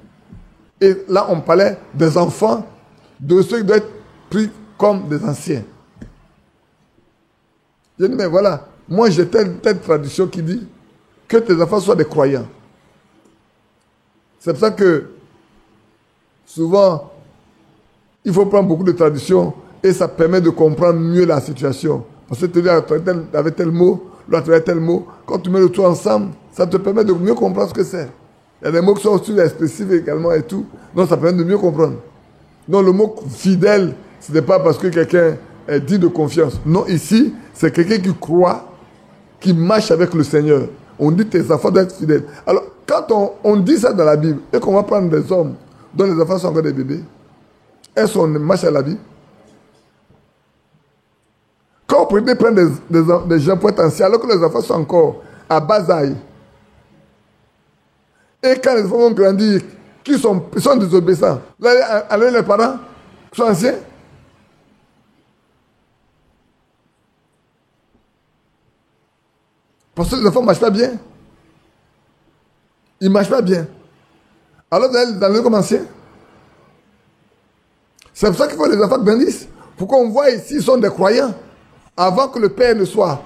Et là on parlait des enfants, de ceux qui doivent être pris comme des anciens. J'ai dit mais voilà, moi j'ai telle tradition qui dit que tes enfants soient des croyants. C'est pour ça que souvent il faut prendre beaucoup de traditions et ça permet de comprendre mieux la situation. Parce que tu dis avec tel mot, l'autre avec tel mot. Quand tu mets le tout ensemble, ça te permet de mieux comprendre ce que c'est. Il y a des mots qui sont aussi expressifs également et tout. Donc ça permet de mieux comprendre. Donc le mot fidèle, ce n'est pas parce que quelqu'un est dit de confiance. Non, ici, c'est quelqu'un qui croit, qui marche avec le Seigneur. On dit tes enfants doivent être fidèles. Alors, quand on dit ça dans la Bible et qu'on va prendre des hommes dont les enfants sont encore des bébés, est-ce qu'on marche à la Bible? Quand on peut prendre des gens pour être anciens alors que les enfants sont encore à bas âge. Et quand les enfants vont grandir, qui sont désobéissants, là, alors les parents qui sont anciens. Parce que les enfants ne marchent pas bien. Ils ne marchent pas bien. Alors vous allez dans le comme anciens. C'est pour ça qu'il faut que les enfants grandissent. Pour qu'on voit ici, ils sont des croyants. Avant que le père ne soit.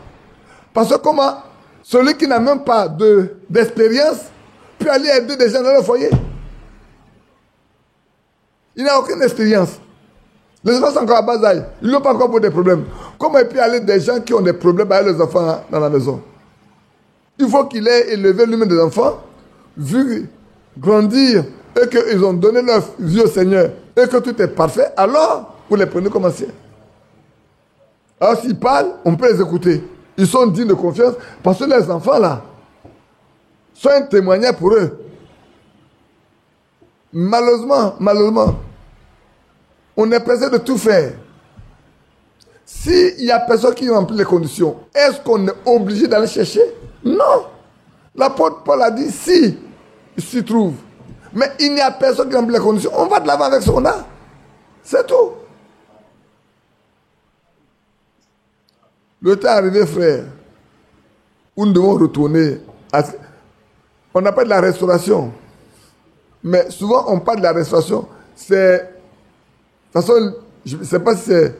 Parce que comment celui qui n'a même pas d'expérience peut aller aider des gens dans leur foyer. Il n'a aucune expérience. Les enfants sont encore à bas âge. Ils n'ont pas encore pour des problèmes. Comment il peut aller des gens qui ont des problèmes avec les enfants dans la maison? Il faut qu'il ait élevé lui-même des enfants, vu grandir et qu'ils ont donné leur vie au Seigneur et que tout est parfait, alors vous les prenez comme anciens. Alors s'ils parlent, on peut les écouter. Ils sont dignes de confiance parce que les enfants là sont un témoignage pour eux. Malheureusement, on est pressé de tout faire. S'il n'y a personne qui remplit les conditions, est-ce qu'on est obligé d'aller chercher? Non. L'apôtre Paul a dit si, il s'y trouve. Mais il n'y a personne qui remplit les conditions. On va de l'avant avec ce qu'on a. C'est tout. Le temps est arrivé, frère, où nous devons retourner. On n'a pas de la restauration. Mais souvent, on parle de la restauration. C'est... De toute façon, je ne sais pas si c'est...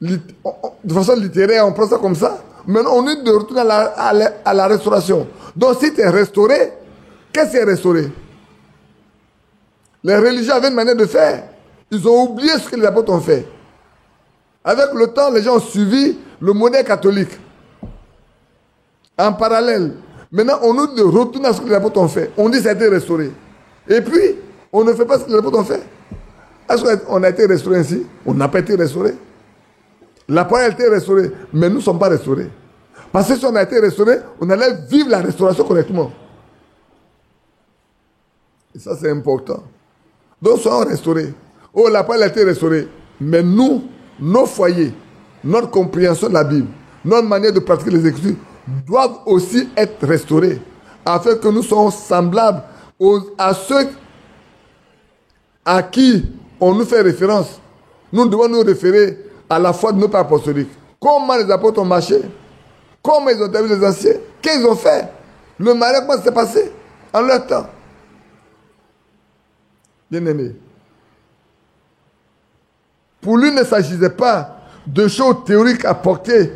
De façon littéraire, on prend ça comme ça. Maintenant, on est de retourner à la restauration. Donc, si tu es restauré, qu'est-ce qui est restauré? Les religieux avaient une manière de faire. Ils ont oublié ce que les apôtres ont fait. Avec le temps, les gens ont suivi le modèle catholique. En parallèle. Maintenant, on nous de retourner à ce que les apôtres ont fait. On dit que ça a été restauré. Et puis, on ne fait pas ce que les apôtres ont fait. Est-ce qu'on a été restauré ainsi? On n'a pas été restauré. La parole a été restaurée, mais nous ne sommes pas restaurés. Parce que si on a été restauré, on allait vivre la restauration correctement. Et ça, c'est important. Donc, soyons restaurés. Oh, la parole a été restaurée. Mais nous, nos foyers, notre compréhension de la Bible, notre manière de pratiquer les Écritures doivent aussi être restaurés. Afin que nous soyons semblables à ceux à qui on nous fait référence. Nous devons nous référer à la foi de nos pères apostoliques. Comment les apôtres ont marché? Comment ils ont établi les anciens? Qu'est-ce qu'ils ont fait? Le mariage, comment ça s'est passé en leur temps? Bien-aimés, pour lui, il ne s'agissait pas de choses théoriques à porter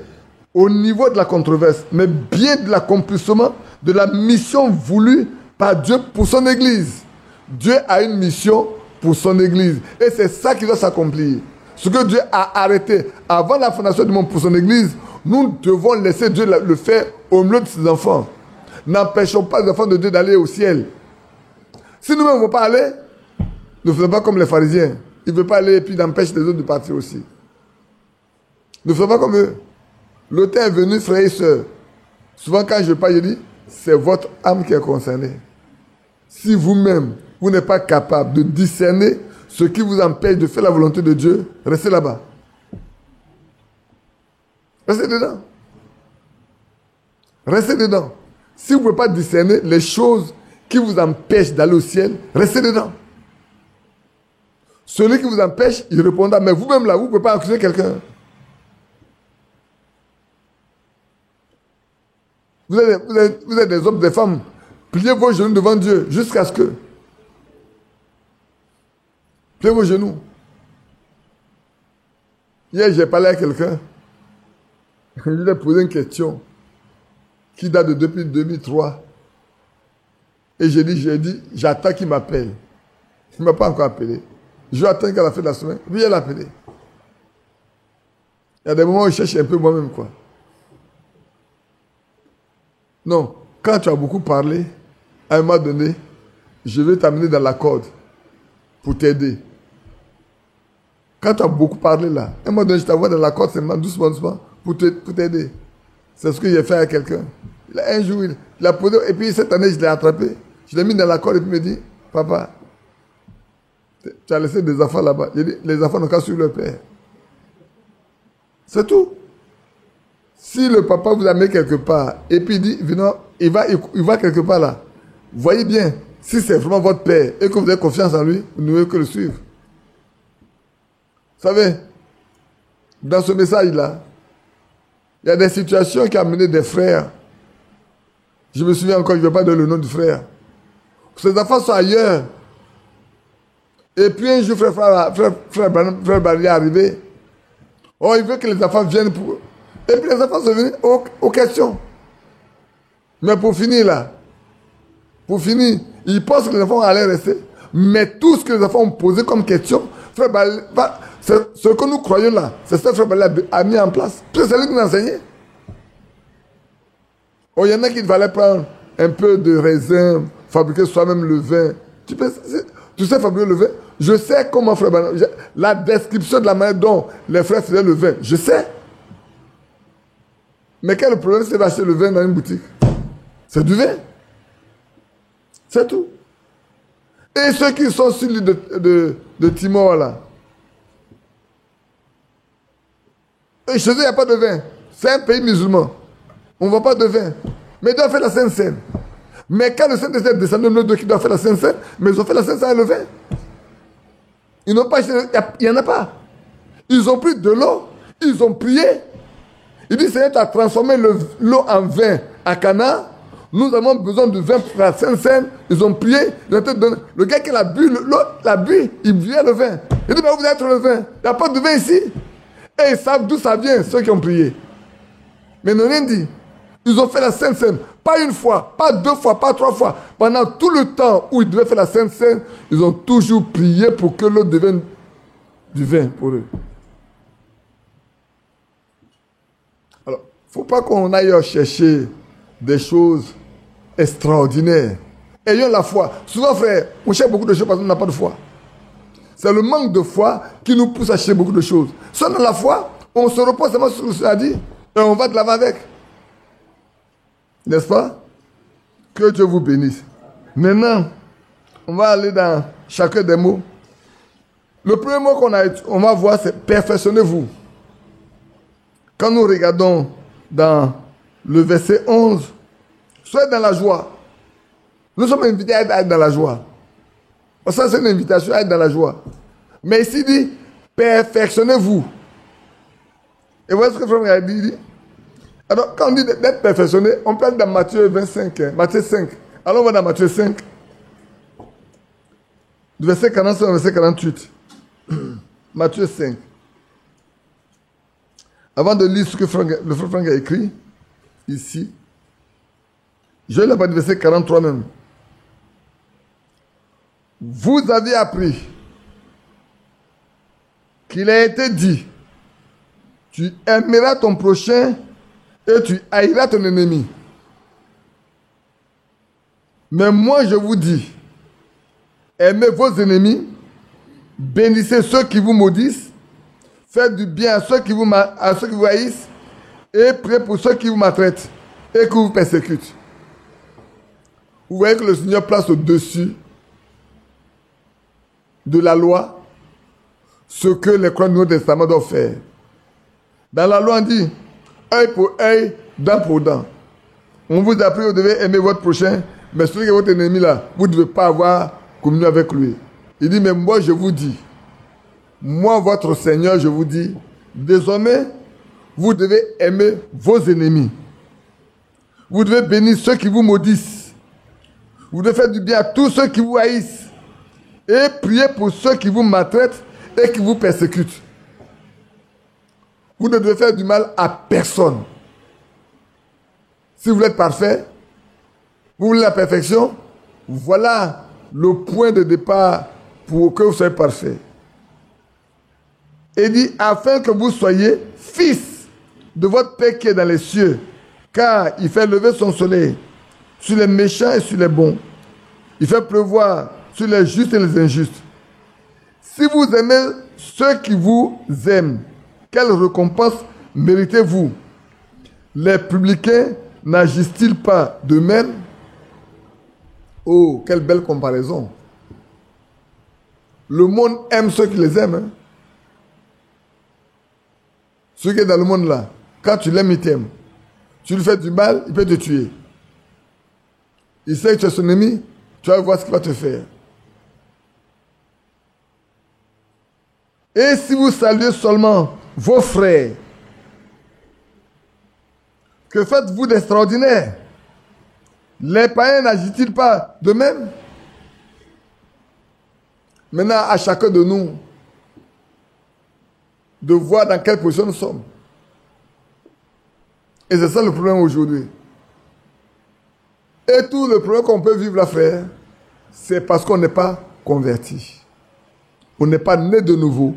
au niveau de la controverse, mais bien de l'accomplissement de la mission voulue par Dieu pour son Église. Dieu a une mission pour son Église. Et c'est ça qui doit s'accomplir. Ce que Dieu a arrêté avant la fondation du monde pour son Église, nous devons laisser Dieu le faire au milieu de ses enfants. N'empêchons pas les enfants de Dieu d'aller au ciel. Si nous-mêmes ne voulons pas aller, ne faisons pas comme les pharisiens. Ils ne veulent pas aller et puis d'empêcher les autres de partir aussi. Ne faisons pas comme eux. Le temps est venu, frères et sœurs. Souvent quand je parle, je dis, c'est votre âme qui est concernée. Si vous-même, vous n'êtes pas capable de discerner ce qui vous empêche de faire la volonté de Dieu, restez là-bas. Restez dedans. Restez dedans. Si vous ne pouvez pas discerner les choses qui vous empêchent d'aller au ciel, restez dedans. Celui qui vous empêche, il répondra, mais vous-même là, vous ne pouvez pas accuser quelqu'un. Vous êtes des hommes, des femmes. Pliez vos genoux devant Dieu jusqu'à ce que... Pliez vos genoux. Hier, j'ai parlé à quelqu'un. Je lui ai posé une question qui date de depuis 2003. Et j'ai dit, j'attends qu'il m'appelle. Il ne m'a pas encore appelé. Je vais attendre qu'à la fin de la semaine. Puis elle a appelé. Il y a des moments où je cherche un peu moi-même, quoi. Non, quand tu as beaucoup parlé, à un moment donné, je vais t'amener dans la corde pour t'aider. Quand tu as beaucoup parlé là, à un moment donné, je t'envoie dans la corde seulement, doucement, pour t'aider. C'est ce que j'ai fait à quelqu'un. Un jour, il a posé, et puis cette année, je l'ai attrapé. Je l'ai mis dans la corde et puis il me dit, papa, tu as laissé des enfants là-bas. J'ai dit, les enfants n'ont qu'à suivre leur père. C'est tout. Si le papa vous a mis quelque part, et puis il dit, venons, il va quelque part là. Voyez bien, si c'est vraiment votre père et que vous avez confiance en lui, vous n'avez que le suivre. Vous savez, dans ce message-là, il y a des situations qui ont amené des frères. Je me souviens encore, je ne vais pas donner le nom du frère. Ces enfants sont ailleurs. Et puis un jour, frère Barry est arrivé. Oh, il veut que les enfants viennent pour... Et puis les enfants sont venus aux questions. Mais pour finir là, ils pensent que les enfants allaient rester. Mais tout ce que les enfants ont posé comme question, frère Barry, ce que nous croyons là, c'est ce que frère Barry a mis en place. C'est lui qui nous enseignait. Oh, il y en a qui fallait prendre un peu de raisin, fabriquer soi-même le vin. Tu sais fabriquer le vin? Je sais comment frère Barry... La description de la manière dont les frères faisaient le vin, je sais. Mais quel est le problème, c'est d'acheter le vin dans une boutique? C'est du vin. C'est tout. Et ceux qui sont sur l'île de Timor, là. Et chez eux, il n'y a pas de vin. C'est un pays musulman. On ne vend pas de vin. Mais ils doivent faire la Sainte Seine. Mais quand le Saint-Esprit est descendu, nous deux qui doivent faire la Sainte Seine, mais ils ont fait la Sainte Seine avec le vin. Ils n'ont pas acheté, il n'y en a pas. Ils ont pris de l'eau, ils ont prié. Il dit, Seigneur, tu as transformé l'eau en vin à Cana. Nous avons besoin de vin pour la Sainte Seine. Ils ont prié. Le gars qui l'a bu, il buvait le vin. Il dit, mais vous êtes le vin. Il n'y a pas de vin ici. Et ils savent d'où ça vient, ceux qui ont prié. Mais ils n'ont rien dit. Ils ont fait la Sainte Seine. Pas une fois, pas deux fois, pas trois fois. Pendant tout le temps où ils devaient faire la Sainte Seine, ils ont toujours prié pour que l'eau devienne du vin pour eux. Alors, il ne faut pas qu'on aille chercher des choses extraordinaires. Ayons la foi. Souvent, frère, on cherche beaucoup de choses parce qu'on n'a pas de foi. C'est le manque de foi qui nous pousse à chercher beaucoup de choses. Si on a la foi, on se repose seulement sur ce que Dieu a dit et on va de l'avant avec. N'est-ce pas? Que Dieu vous bénisse. Maintenant, on va aller dans chacun des mots. Le premier mot qu'on va voir, c'est perfectionnez-vous. Quand nous regardons dans le verset 11, soyez dans la joie. Nous sommes invités à être dans la joie. Ça, c'est une invitation à être dans la joie. Mais ici, il dit, perfectionnez-vous. Et voyez ce que Frère a dit. Alors, quand on dit d'être perfectionné, on peut être dans Matthieu 25, Matthieu 5. Alors, on va dans Matthieu 5. Du verset 45 au verset 48. Matthieu 5. Avant de lire ce que le frère Franck a écrit, ici, je vais là-bas du verset 43 même. Vous avez appris qu'il a été dit, tu aimeras ton prochain et tu haïras ton ennemi. Mais moi je vous dis, aimez vos ennemis, bénissez ceux qui vous maudissent, faites du bien à ceux qui vous haïssent et priez pour ceux qui vous maltraitent et qui vous persécutent. Vous voyez que le Seigneur place au-dessus de la loi ce que les croyants du Nouveau Testament doivent faire. Dans la loi, on dit œil pour œil, dent pour dent. On vous a appris, vous devez aimer votre prochain, mais celui qui est votre ennemi là, vous ne devez pas avoir communion avec lui. Il dit, mais moi je vous dis, moi votre Seigneur, je vous dis, désormais, vous devez aimer vos ennemis. Vous devez bénir ceux qui vous maudissent. Vous devez faire du bien à tous ceux qui vous haïssent. Et prier pour ceux qui vous maltraitent et qui vous persécutent. Vous ne devez faire du mal à personne. Si vous voulez être parfait, vous voulez la perfection, voilà le point de départ pour que vous soyez parfait. Et dit, afin que vous soyez fils de votre Père qui est dans les cieux, car il fait lever son soleil sur les méchants et sur les bons. Il fait pleuvoir sur les justes et les injustes. Si vous aimez ceux qui vous aiment, quelle récompense méritez-vous? Les publicains n'agissent-ils pas de même? Oh, quelle belle comparaison. Le monde aime ceux qui les aiment. Hein? Ceux qui sont dans le monde là, Quand tu l'aimes, il t'aime. Tu lui fais du mal, il peut te tuer. Il sait que tu es son ennemi, tu vas voir ce qu'il va te faire. Et si vous saluez seulement vos frères, que faites-vous d'extraordinaire? Les païens n'agissent-ils pas de même? Maintenant, à chacun de nous de voir dans quelle position nous sommes. Et c'est ça le problème aujourd'hui. Et tout le problème qu'on peut vivre là, frère, c'est parce qu'on n'est pas converti. On n'est pas né de nouveau.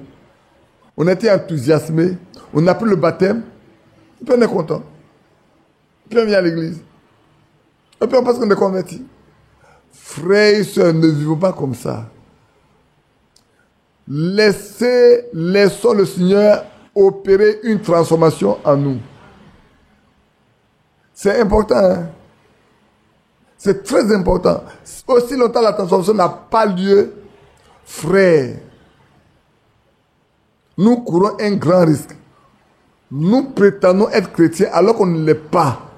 On a été enthousiasmé. On a pris le baptême. Et puis on est content. Et puis on vient à l'église. Et puis on pense qu'on est converti. Frères et sœurs, ne vivons pas comme ça. Laissons le Seigneur opérer une transformation en nous. C'est important. Hein? C'est très important. Aussi longtemps la transformation n'a pas lieu, frère, nous courons un grand risque. Nous prétendons être chrétiens alors qu'on ne l'est pas.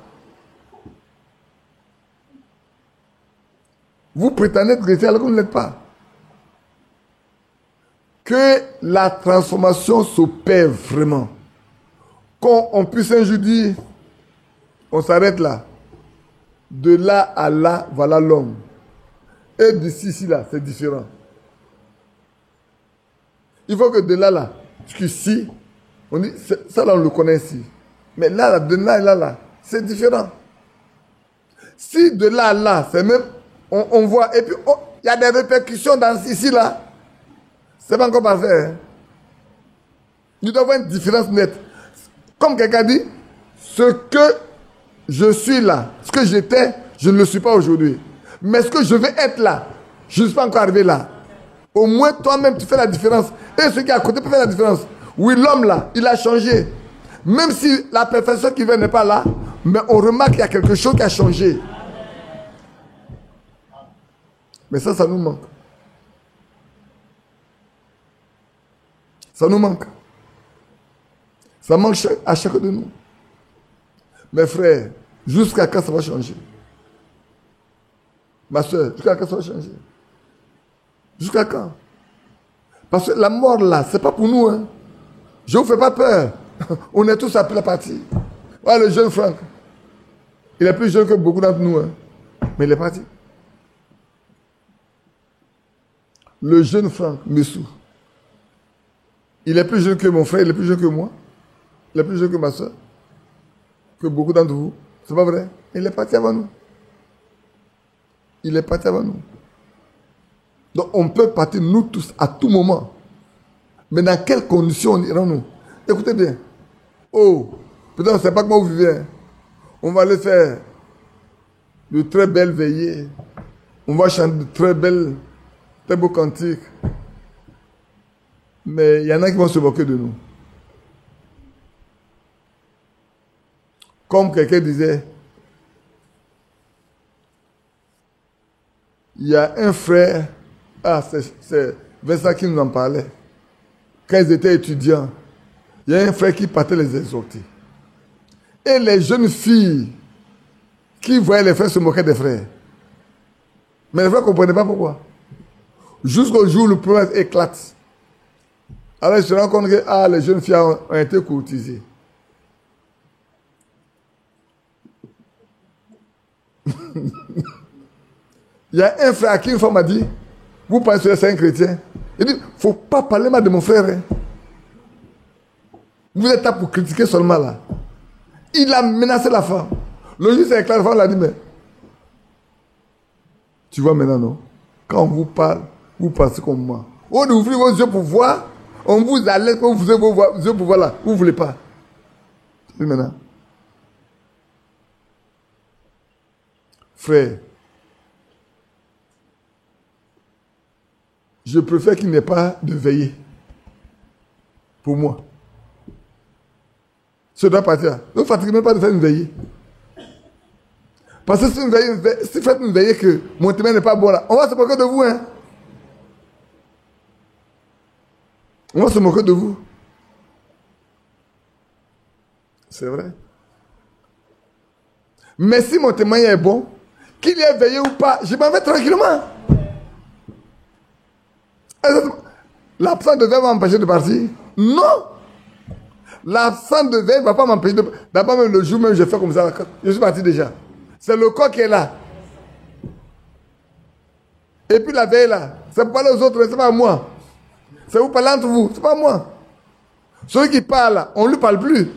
Vous prétendez être chrétien alors qu'on ne l'est pas. Que la transformation s'opère vraiment. Qu'on puisse un jour dire, on s'arrête là. De là à là, voilà l'homme. Et d'ici, ici, là, c'est différent. Il faut que de là, là, jusqu'ici, on dit, ça là, on le connaît ici. Mais là, là, de là et là, là, c'est différent. Si de là à là, c'est même, on voit, et puis, il y a des répercussions dans ici, là. C'est pas encore parfait. Hein? Il doit y avoir une différence nette. Comme quelqu'un dit, ce que je suis là, ce que j'étais, je ne le suis pas aujourd'hui. Mais ce que je vais être là, je ne suis pas encore arrivé là. Au moins, toi-même, tu fais la différence. Et ceux qui est à côté peuvent faire la différence. Oui, l'homme là, il a changé. Même si la perfection qui vient n'est pas là, mais on remarque qu'il y a quelque chose qui a changé. Mais ça nous manque. Ça nous manque. Ça manque à chacun de nous. Mes frères, jusqu'à quand ça va changer? Ma soeur, jusqu'à quand ça va changer? Jusqu'à quand? Parce que la mort là, c'est pas pour nous. Hein. Je ne vous fais pas peur. On est tous appelés à partir. Voilà le jeune Franck. Il est plus jeune que beaucoup d'entre nous. Hein. Mais il est parti. Le jeune Franck Messou. Il est plus jeune que mon frère, il est plus jeune que moi. Il est plus jeune que ma soeur. Que beaucoup d'entre vous. C'est pas vrai? Il est parti avant nous. Il est parti avant nous. Donc on peut partir nous tous à tout moment. Mais dans quelles conditions irons-nous? Écoutez bien. Oh, peut-être on ne sait pas comment vous vivez. Hein. On va aller faire de très belles veillées. On va chanter de très beaux cantiques. Mais il y en a qui vont se moquer de nous. Comme quelqu'un disait, il y a un frère, c'est Vincent qui nous en parlait, quand ils étaient étudiants, il y a un frère qui partait les exhorter. Et les jeunes filles qui voyaient les frères se moquaient des frères. Mais les frères ne comprenaient pas pourquoi. Jusqu'au jour où le problème éclate. Alors ils se rendent compte que les jeunes filles ont été courtisées. Il y a un frère à qui une femme m'a dit, vous pensez que c'est un chrétien? Il dit, il ne faut pas parler mal de mon frère. Hein. Vous êtes là pour critiquer seulement là. Il a menacé la femme. Le juge s'est éclairé, la femme l'a dit, mais tu vois maintenant, non? Quand on vous parle, vous pensez comme moi. On ouvre vos yeux pour voir, on vous allait pour vous ouvrir vos yeux pour voir là. Vous ne voulez pas. Tu vois maintenant? Frère, je préfère qu'il n'y ait pas de veillée. Pour moi. Je dois partir. Ne vous fatiguez même pas de faire une veillée. Parce que si vous faites une veillée que mon témoin n'est pas bon là, on va se moquer de vous. Hein? On va se moquer de vous. C'est vrai. Mais si mon témoignage est bon, qu'il y ait veillé ou pas, je m'en vais tranquillement. L'absence de veille va m'empêcher de partir? Non. L'absence de veille ne va pas m'empêcher de... D'abord, même le jour même, je fais comme ça. Je suis parti déjà. C'est le corps qui est là. Et puis la veille là, c'est pour parler aux autres, mais ce n'est pas à moi. C'est vous parler entre vous, ce n'est pas à moi. Celui qui parle là, on ne lui parle plus.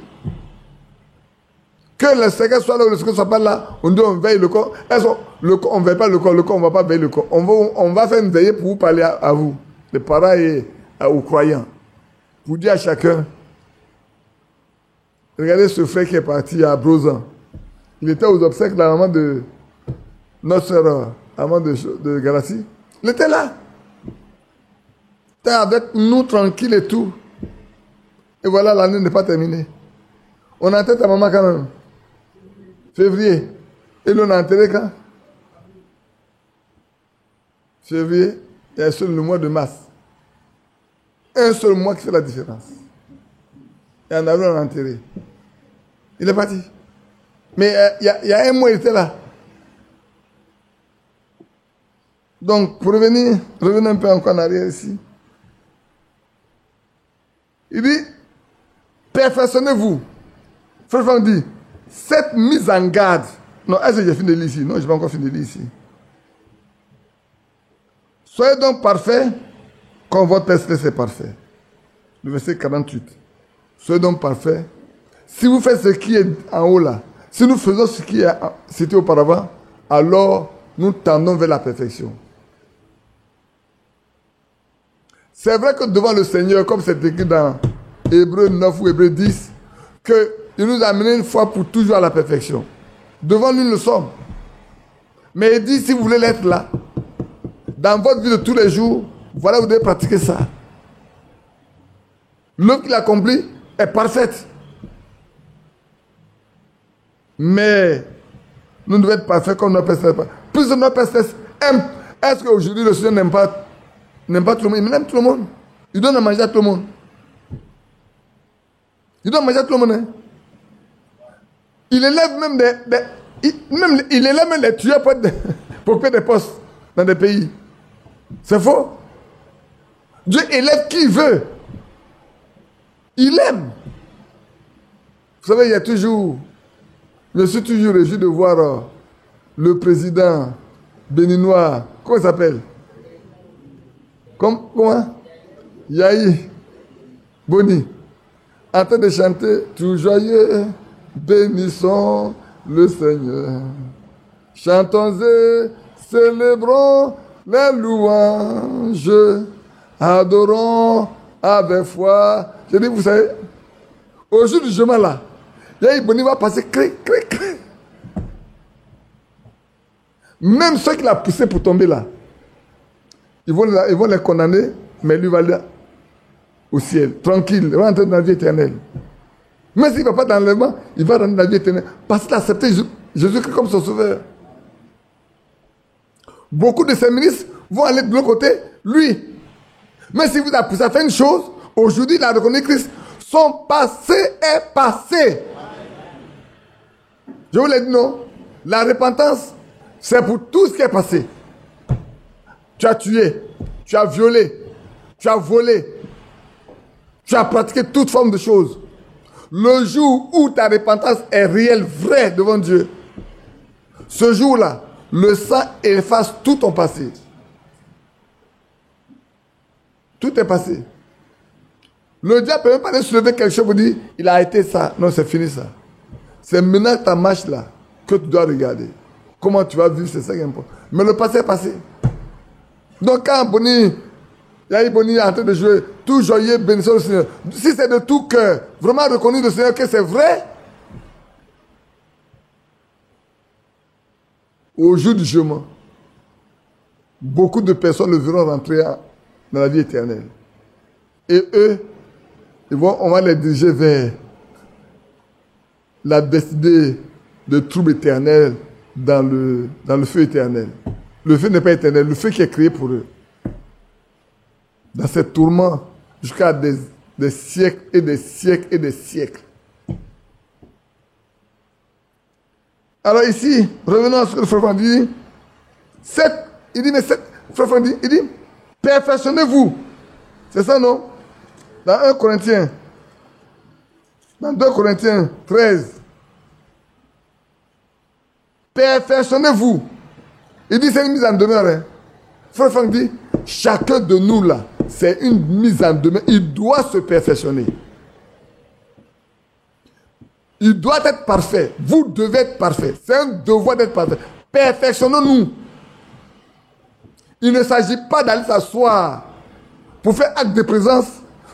Que le Seigneur soit là ou le Seigneur ne soit pas là, on dit on veille le corps. On ne veille pas le corps, on ne va pas veiller le corps. On va faire une veillée pour vous parler à vous, les parents et aux croyants. Pour dire à chacun, regardez ce frère qui est parti à Brozan. Il était aux obsèques de la maman de notre soeur, maman de Galatie. Il était là. Il était avec nous tranquille et tout. Et voilà, l'année n'est pas terminée. On a enterré ta maman quand même. Février. Et nous on a enterré quand? Février. Il y a seul le mois de mars. Un seul mois qui fait la différence. Et en avril, on a enterré. Il est parti. Mais il y a un mois, il était là. Donc, pour revenir un peu encore en arrière ici. Il dit, perfectionnez-vous. Frère Franck dit, cette mise en garde. Non, est-ce que j'ai fini de lire ici? Non, je n'ai pas encore fini de lire ici. Soyez donc parfaits, comme votre Père Céleste est parfait. Le verset 48. Soyez donc parfaits. Si vous faites ce qui est en haut là, si nous faisons ce qui est cité auparavant, alors nous tendons vers la perfection. C'est vrai que devant le Seigneur, comme c'est écrit dans Hébreux 9 ou Hébreux 10, qu'il nous a amené une fois pour toujours à la perfection. Devant lui, nous le sommes. Mais il dit, si vous voulez l'être là, dans votre vie de tous les jours, voilà, vous devez pratiquer ça. L'œuvre qu'il accomplit est parfaite. Mais nous devons être parfaits comme notre Père Céleste. Plus notre Père Céleste aime. Est-ce qu'aujourd'hui le Seigneur n'aime pas tout le monde? Il aime tout le monde. Il donne à manger à tout le monde. Il donne à manger à tout le monde. Hein? Il élève même il élève même les tueurs pour payer des postes dans des pays. C'est faux. Dieu élève qui il veut. Il aime. Vous savez, il y a toujours... Je suis toujours réjoui de voir le béninois, comment il s'appelle? Comment? Yahi Boni, en train de chanter, tout joyeux, bénissons le Seigneur. Chantons et célébrons les louanges, adorons avec foi. Je dis, vous savez, au jour du jugement là, Yahi Boni va passer cré. Même ceux qui l'ont poussé pour tomber là, ils vont les condamner, mais lui va aller au ciel, tranquille, il va entrer dans la vie éternelle. Mais s'il ne va pas dans l'enlèvement, il va rentrer dans la vie éternelle. Parce qu'il a accepté Jésus-Christ comme son sauveur. Beaucoup de ses ministres vont aller de l'autre côté, lui. Mais si vous avez poussé à faire une chose, aujourd'hui il a reconnu Christ, son passé est passé. Je vous l'ai dit, non? La repentance, c'est pour tout ce qui est passé. Tu as tué, tu as violé, tu as volé, tu as pratiqué toute forme de choses. Le jour où ta repentance est réelle, vraie devant Dieu, ce jour-là, le sang efface tout ton passé. Tout est passé. Le diable ne peut même pas soulever quelque chose pour dire, il a été ça. Non, c'est fini ça. C'est maintenant ta marche là que tu dois regarder. Comment tu vas vivre, c'est ça qui est important. Mais le passé est passé. Donc quand Yahi Boni est en train de jouer, tout joyeux, bénissons le Seigneur. Si c'est de tout cœur, vraiment reconnu le Seigneur que c'est vrai, au jour du jugement, beaucoup de personnes le verront rentrer dans la vie éternelle. Et eux, on va les diriger vers la destinée de trouble éternel dans le feu éternel. Le feu n'est pas éternel, le feu qui est créé pour eux. Dans ces tourments, jusqu'à des siècles et des siècles et des siècles. Alors ici, revenons à ce que le frère Franck dit. Il dit, mais frère Franck dit, il dit, perfectionnez-vous. C'est ça, non? Dans 1 Corinthiens. Dans 2 Corinthiens 13. Perfectionnez-vous. Il dit, c'est une mise en demeure. Hein. Frère Franck dit, chacun de nous là, c'est une mise en demeure. Il doit se perfectionner. Il doit être parfait. Vous devez être parfait. C'est un devoir d'être parfait. Perfectionnons-nous. Il ne s'agit pas d'aller s'asseoir pour faire acte de présence.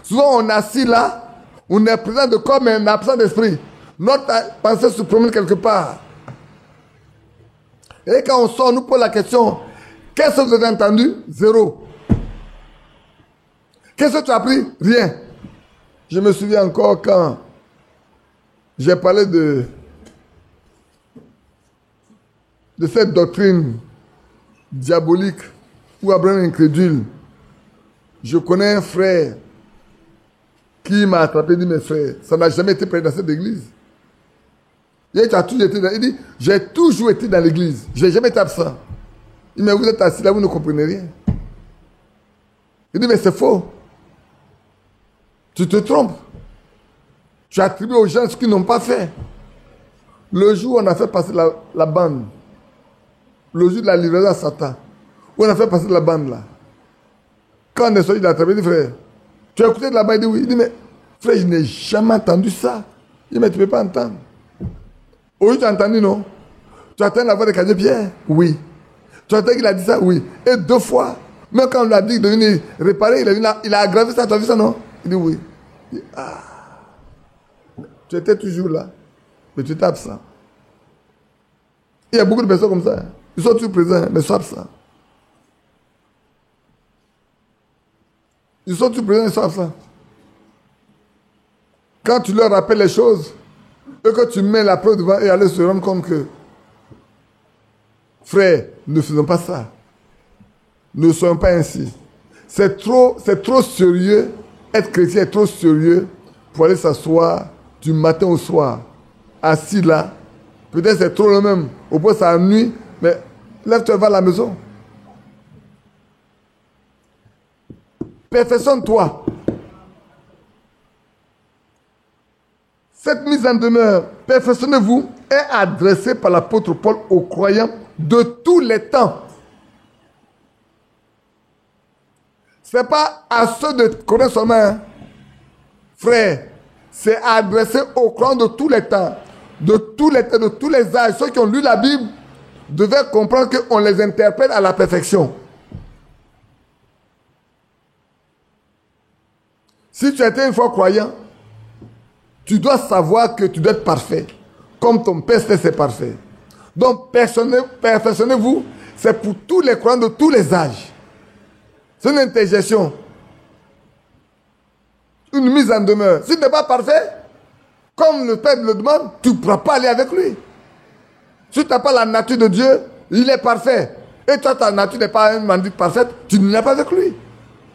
Souvent, on est assis là, on est présent de corps, mais on est absent d'esprit. Notre pensée se promène quelque part. Et quand on sort, on nous pose la question, qu'est-ce que vous avez entendu? Zéro. Qu'est-ce que tu as appris? Rien. Je me souviens encore quand j'ai parlé de cette doctrine diabolique ou Abraham incrédule. Je connais un frère qui m'a attrapé et dit, mes frères, ça n'a jamais été prêt dans cette église. Et tu as toujours été dans, il dit, j'ai toujours été dans l'église. Je n'ai jamais été absent. Il dit, mais vous êtes assis là, vous ne comprenez rien. Il dit, mais c'est faux. Tu te trompes. Tu attribues aux gens ce qu'ils n'ont pas fait. Le jour où on a fait passer la bande, le jour de la livraison à Satan, où on a fait passer la bande là, quand on est sorti de la table, il dit, frère, tu as écouté de la bande? Il dit, oui. Il dit, mais frère, je n'ai jamais entendu ça. Il dit, mais tu ne peux pas entendre. Aujourd'hui, tu as entendu, non? Tu as entendu la voix de Cadio Pierre? Oui. Tu as entendu qu'il a dit ça? Oui. Et 2 fois. Même quand on lui a dit de venir réparer, il a aggravé ça. Tu as vu ça, non? Il dit oui. Il dit, ah. Tu étais toujours là, mais tu étais absent. Il y a beaucoup de personnes comme ça. Hein. Ils sont toujours présents, mais ils sont absents. Ils sont toujours présents, ils sont absents. Quand tu leur rappelles les choses, et que tu mets la preuve devant et aller se rendre compte que, frère, ne faisons pas ça. Ne soyons pas ainsi. C'est trop sérieux. Être chrétien est trop sérieux pour aller s'asseoir du matin au soir, assis là. Peut-être c'est trop le même. Au point ça ennuie, mais lève-toi, va à la maison. Perfectionne-toi. Cette mise en demeure, perfectionnez-vous, est adressée par l'apôtre Paul aux croyants de tous les temps. Ce n'est pas à ceux de Corinthe seulement, hein. Frère, c'est adressé aux croyants de tous les temps, de tous les âges. Ceux qui ont lu la Bible devaient comprendre qu'on les interprète à la perfection. Si tu étais une fois croyant, tu dois savoir que tu dois être parfait, comme ton Père Céleste est parfait. Donc, perfectionnez-vous, c'est pour tous les croyants de tous les âges. C'est une intergestion. Une mise en demeure. Si tu n'es pas parfait, comme le Père le demande, tu ne pourras pas aller avec lui. Si tu n'as pas la nature de Dieu, il est parfait. Et toi, ta nature n'est pas une mandite parfaite, tu n'es pas avec lui.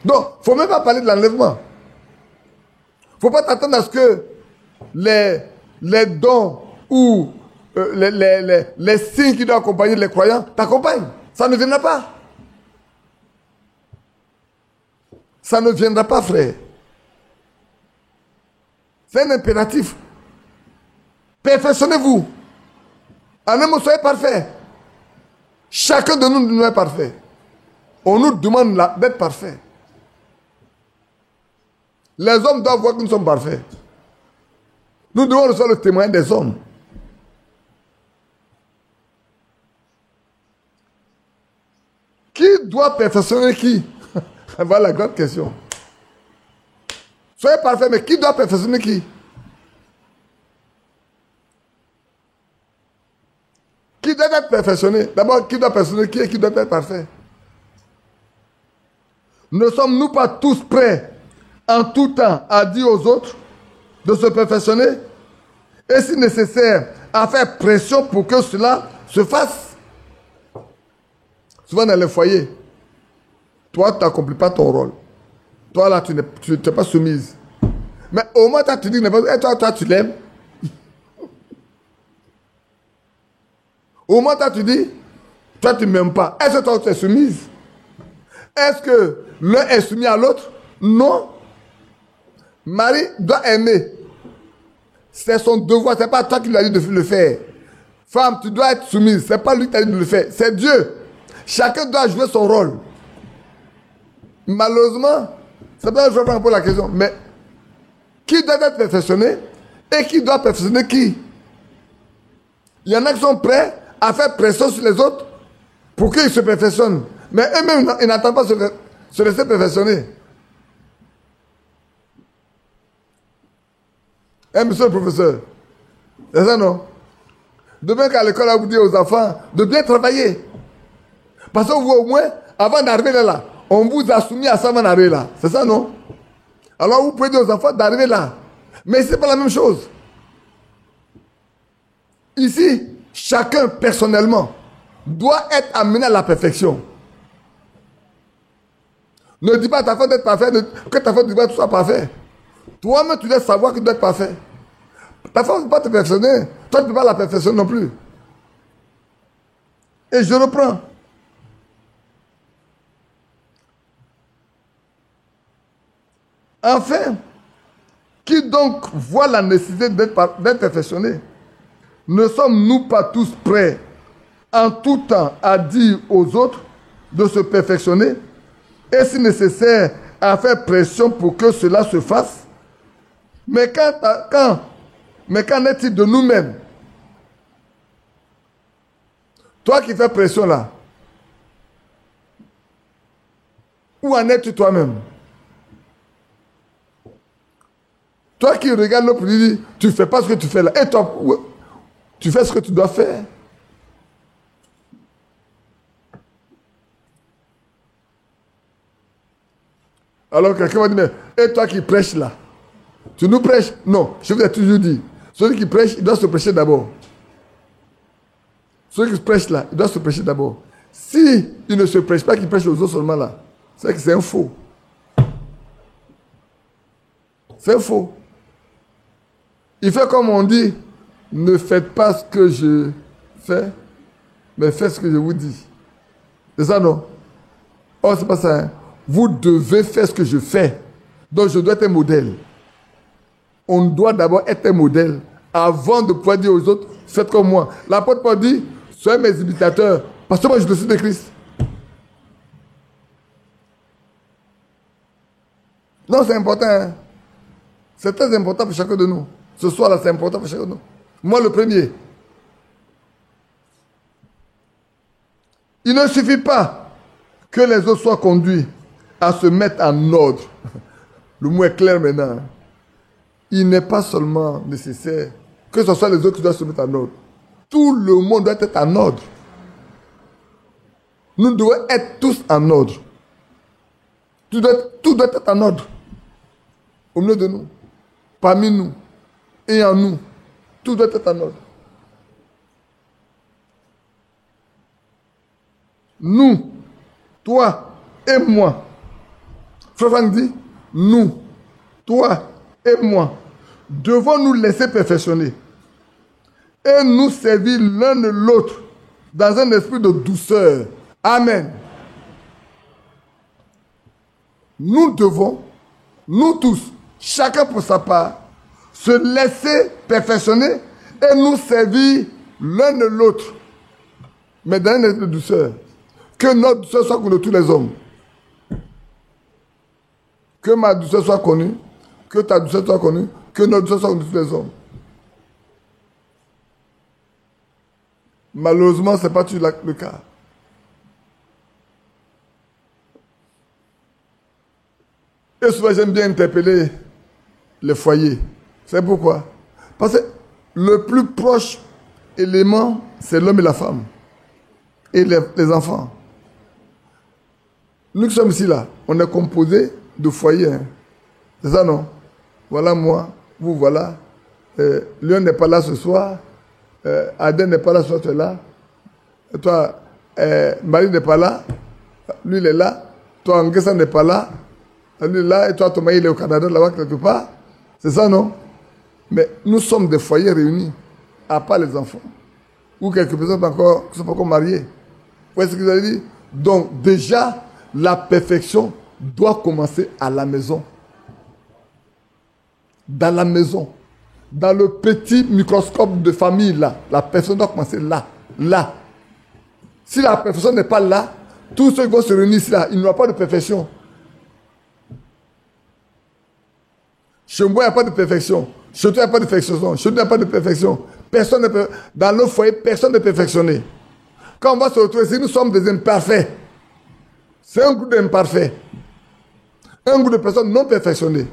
Donc, il ne faut même pas parler de l'enlèvement. Il ne faut pas t'attendre à ce que les dons ou les signes qui doivent accompagner les croyants t'accompagnent. Ça ne viendra pas. Ça ne viendra pas, frère. C'est un impératif. Perfectionnez-vous. En un mot, soyez parfait. Chacun de nous est parfait. On nous demande d'être parfait. Les hommes doivent voir que nous sommes parfaits. Nous devons recevoir le témoin des hommes. Qui doit perfectionner qui? Voilà la grande question. Soyez parfait, mais qui doit perfectionner qui? Qui doit être perfectionné? D'abord, qui doit perfectionner qui et qui doit être parfait? Ne sommes-nous pas tous prêts en tout temps à dire aux autres de se perfectionner et si nécessaire à faire pression pour que cela se fasse? Souvent dans les foyers, toi tu n'accomplis pas ton rôle. Toi là tu n'es pas soumise. Mais au moins tu dis, et toi tu l'aimes. Au moment où tu dis, toi tu ne m'aimes pas, est-ce que toi tu es soumise? Est-ce que l'un est soumis à l'autre? Non. Marie doit aimer. C'est son devoir, ce n'est pas toi qui lui as dit de le faire. Femme, tu dois être soumise, ce n'est pas lui qui t'a dit de le faire, c'est Dieu. Chacun doit jouer son rôle. Malheureusement, c'est pas je vais prendre la question, mais qui doit être perfectionné et qui doit perfectionner qui? Il y en a qui sont prêts à faire pression sur les autres pour qu'ils se perfectionnent. Mais eux-mêmes, ils n'attendent pas se laisser perfectionner. Monsieur le professeur, c'est ça non? Demain qu'à l'école, on vous dit aux enfants de bien travailler. Parce que vous, au moins, avant d'arriver là, on vous a soumis à ça avant d'arriver là. C'est ça non? Alors vous pouvez dire aux enfants d'arriver là. Mais ce n'est pas la même chose. Ici, chacun personnellement doit être amené à la perfection. Ne dis pas à ta femme d'être parfait, que ta femme doit être soit parfait. Toi-même, tu dois savoir que tu dois être parfait. Ta femme ne peut pas te perfectionner. Toi, tu ne peux pas la perfectionner non plus. Et je reprends. Enfin, qui donc voit la nécessité d'être perfectionné? Ne sommes-nous pas tous prêts en tout temps à dire aux autres de se perfectionner et si nécessaire à faire pression pour que cela se fasse? Mais qu'en est-il de nous-mêmes? Toi qui fais pression là, où en es-tu toi-même? Toi qui regardes l'autre et dis, tu ne fais pas ce que tu fais là. Et toi, tu fais ce que tu dois faire. Alors quelqu'un va dire, mais et toi qui prêches là, tu nous prêches? Non, je vous ai toujours dit, celui qui prêche, il doit se prêcher d'abord. Celui qui se prêche là, il doit se prêcher d'abord. Si il ne se prêche pas, qu'il prêche aux autres seulement là, c'est que c'est un faux. C'est faux. Il fait comme on dit, ne faites pas ce que je fais, mais faites ce que je vous dis. C'est ça, non? Oh, c'est pas ça. Hein? Vous devez faire ce que je fais. Donc, je dois être un modèle. On doit d'abord être un modèle avant de pouvoir dire aux autres, faites comme moi. L'apôtre Paul dit, soyez mes imitateurs, parce que moi, je suis de Christ. Non, c'est important. Hein? C'est très important pour chacun de nous. Ce soir-là, c'est important pour chacun de nous. Moi, le premier. Il ne suffit pas que les autres soient conduits à se mettre en ordre. Le mot est clair maintenant. Il n'est pas seulement nécessaire que ce soit les autres qui doivent se mettre en ordre. Tout le monde doit être en ordre. Nous devons être tous en ordre. Tout doit être en ordre. Au milieu de nous. Parmi nous. Et en nous. Tout doit être en ordre. Nous, toi et moi. Frère Franck dit, nous, toi et moi, devons nous laisser perfectionner et nous servir l'un de l'autre dans un esprit de douceur. Amen. Nous devons, nous tous, chacun pour sa part, se laisser perfectionner et nous servir l'un de l'autre, mais dans un esprit de douceur. Que notre douceur soit connue de tous les hommes. Que ma douceur soit connue, que ta douceur soit connue, que notre douceur soit connue de tous les hommes. Malheureusement, ce n'est pas toujours le cas. Et souvent, j'aime bien interpeller les foyers. C'est pourquoi? Parce que le plus proche élément, c'est l'homme et la femme. Et les enfants. Nous qui sommes ici, là, on est composé de foyers. Hein. C'est ça, non? Voilà moi, vous voilà. Léon n'est pas là ce soir. Aden n'est pas là ce soir, tu es là. Et toi, Marie n'est pas là. Lui, il est là. Toi, Angessa n'est pas là. Lui, est là. Et toi, Thomas, il est au Canada, là-bas, quelque part. C'est ça, non? Mais nous sommes des foyers réunis, à part les enfants. Ou quelques personnes qui ne sont pas encore mariées. Vous voyez ce que vous avez dit? Donc, déjà, la perfection doit commencer à la maison. Dans la maison. Dans le petit microscope de famille, là. La perfection doit commencer là. Là. Si la perfection n'est pas là, tous ceux qui vont se réunir ici, là, il n'y aura pas de perfection. Chez moi, il n'y a pas de perfection. Chez toi, il n'y a pas de perfection. Chez toi, il n'y a pas de perfection. Personne ne peut, dans le foyer, personne n'est perfectionné. Quand on va se retrouver ici, nous sommes des imparfaits. C'est un groupe d'imparfaits. Un groupe de personnes non perfectionnées.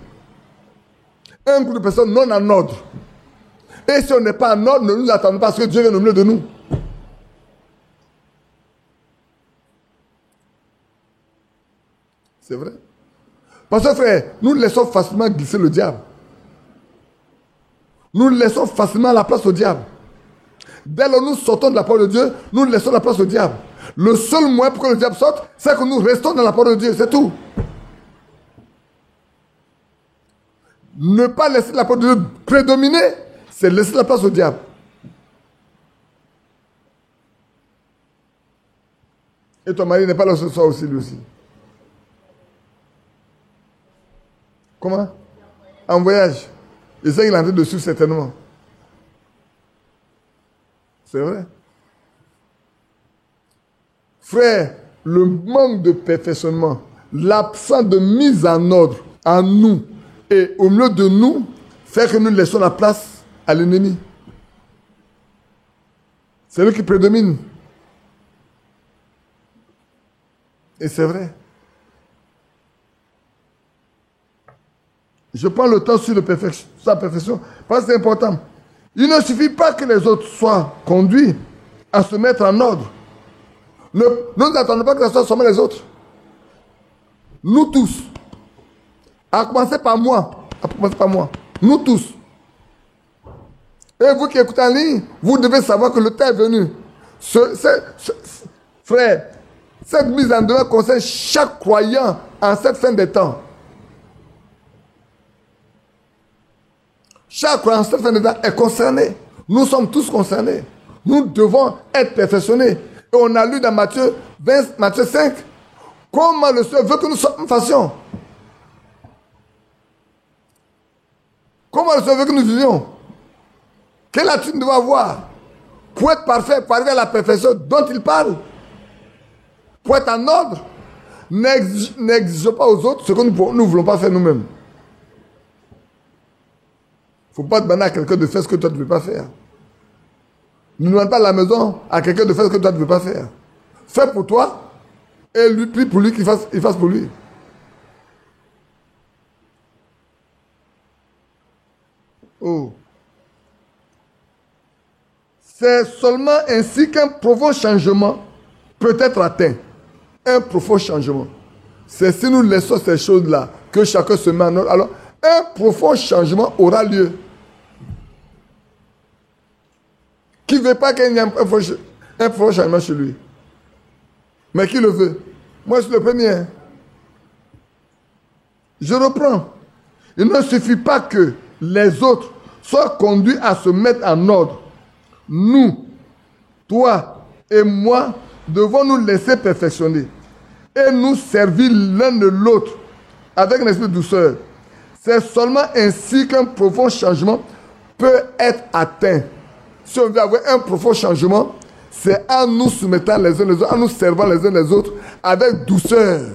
Un groupe de personnes non en ordre. Et si on n'est pas en ordre, ne nous attendons pas à ce que Dieu vienne au milieu de nous. C'est vrai. Parce que frère, nous laissons facilement glisser le diable. Nous laissons facilement la place au diable. Dès lors nous sortons de la parole de Dieu, nous laissons la place au diable. Le seul moyen pour que le diable sorte, c'est que nous restons dans la parole de Dieu, c'est tout. Ne pas laisser la parole de Dieu prédominer, c'est laisser la place au diable. Et ton mari n'est pas là ce soir aussi, lui aussi. Comment? En voyage. Il sait qu'il est en train de suivre certainement. C'est vrai. Frère, le manque de perfectionnement, l'absence de mise en ordre en nous et au milieu de nous fait que nous laissons la place à l'ennemi. C'est lui qui prédomine. Et c'est vrai. Je prends le temps sur sa perfection parce que c'est important. Il ne suffit pas que les autres soient conduits à se mettre en ordre. Nous n'attendons pas que ce soit seulement les autres. Nous tous. À commencer par moi. Nous tous. Et vous qui écoutez en ligne, vous devez savoir que le temps est venu. Frère, cette mise en demeure concerne chaque croyant en cette fin des temps. Chaque croyant en cette fin des temps est concerné. Nous sommes tous concernés. Nous devons être perfectionnés. Et on a lu dans Matthieu 5, comment le Seigneur veut que nous fassions. Comment le Seigneur veut que nous vivions. Quelle attitude nous devons avoir pour être parfait, pour arriver à la perfection dont il parle. Pour être en ordre. N'exigeons pas aux autres ce que nous ne voulons pas faire nous-mêmes. Il ne faut pas demander à quelqu'un de faire ce que toi tu ne veux pas faire. Ne demande pas à la maison à quelqu'un de faire ce que toi tu ne veux pas faire. Fais pour toi et lui prie pour lui qu'il fasse pour lui. Oh. C'est seulement ainsi qu'un profond changement peut être atteint. Un profond changement. C'est si nous laissons ces choses-là que chacun se met en ordre. Alors, un profond changement aura lieu. Qui ne veut pas qu'il y ait un profond changement chez lui? Mais qui le veut? Moi, je suis le premier. Je reprends. Il ne suffit pas que les autres soient conduits à se mettre en ordre. Nous, toi et moi, devons nous laisser perfectionner et nous servir l'un de l'autre avec un esprit de douceur. C'est seulement ainsi qu'un profond changement peut être atteint. Si on veut avoir un profond changement, c'est en nous soumettant les uns les autres, en nous servant les uns les autres avec douceur.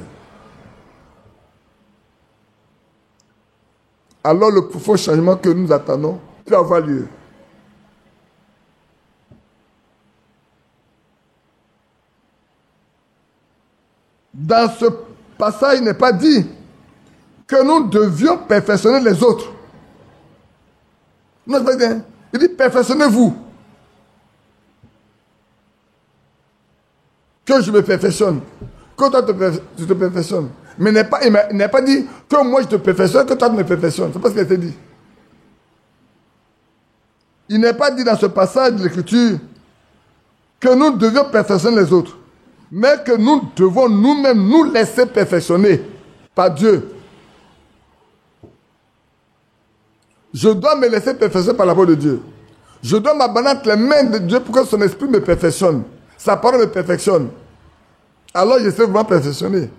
Alors le profond changement que nous attendons peut avoir lieu. Dans ce passage, il n'est pas dit que nous devions perfectionner les autres. Non, c'est pas dit. Il dit perfectionnez-vous. Que je me perfectionne. Que toi tu te perfectionnes. Mais il n'est pas dit que moi je te perfectionne, que toi tu me perfectionnes. C'est pas ce qu'il a été dit. Il n'est pas dit dans ce passage de l'Écriture que nous devions perfectionner les autres. Mais que nous devons nous-mêmes nous laisser perfectionner par Dieu. Je dois me laisser perfectionner par la parole de Dieu. Je dois m'abandonner entre les mains de Dieu pour que son esprit me perfectionne. Sa parole me perfectionne. Alors je sais vraiment perfectionner.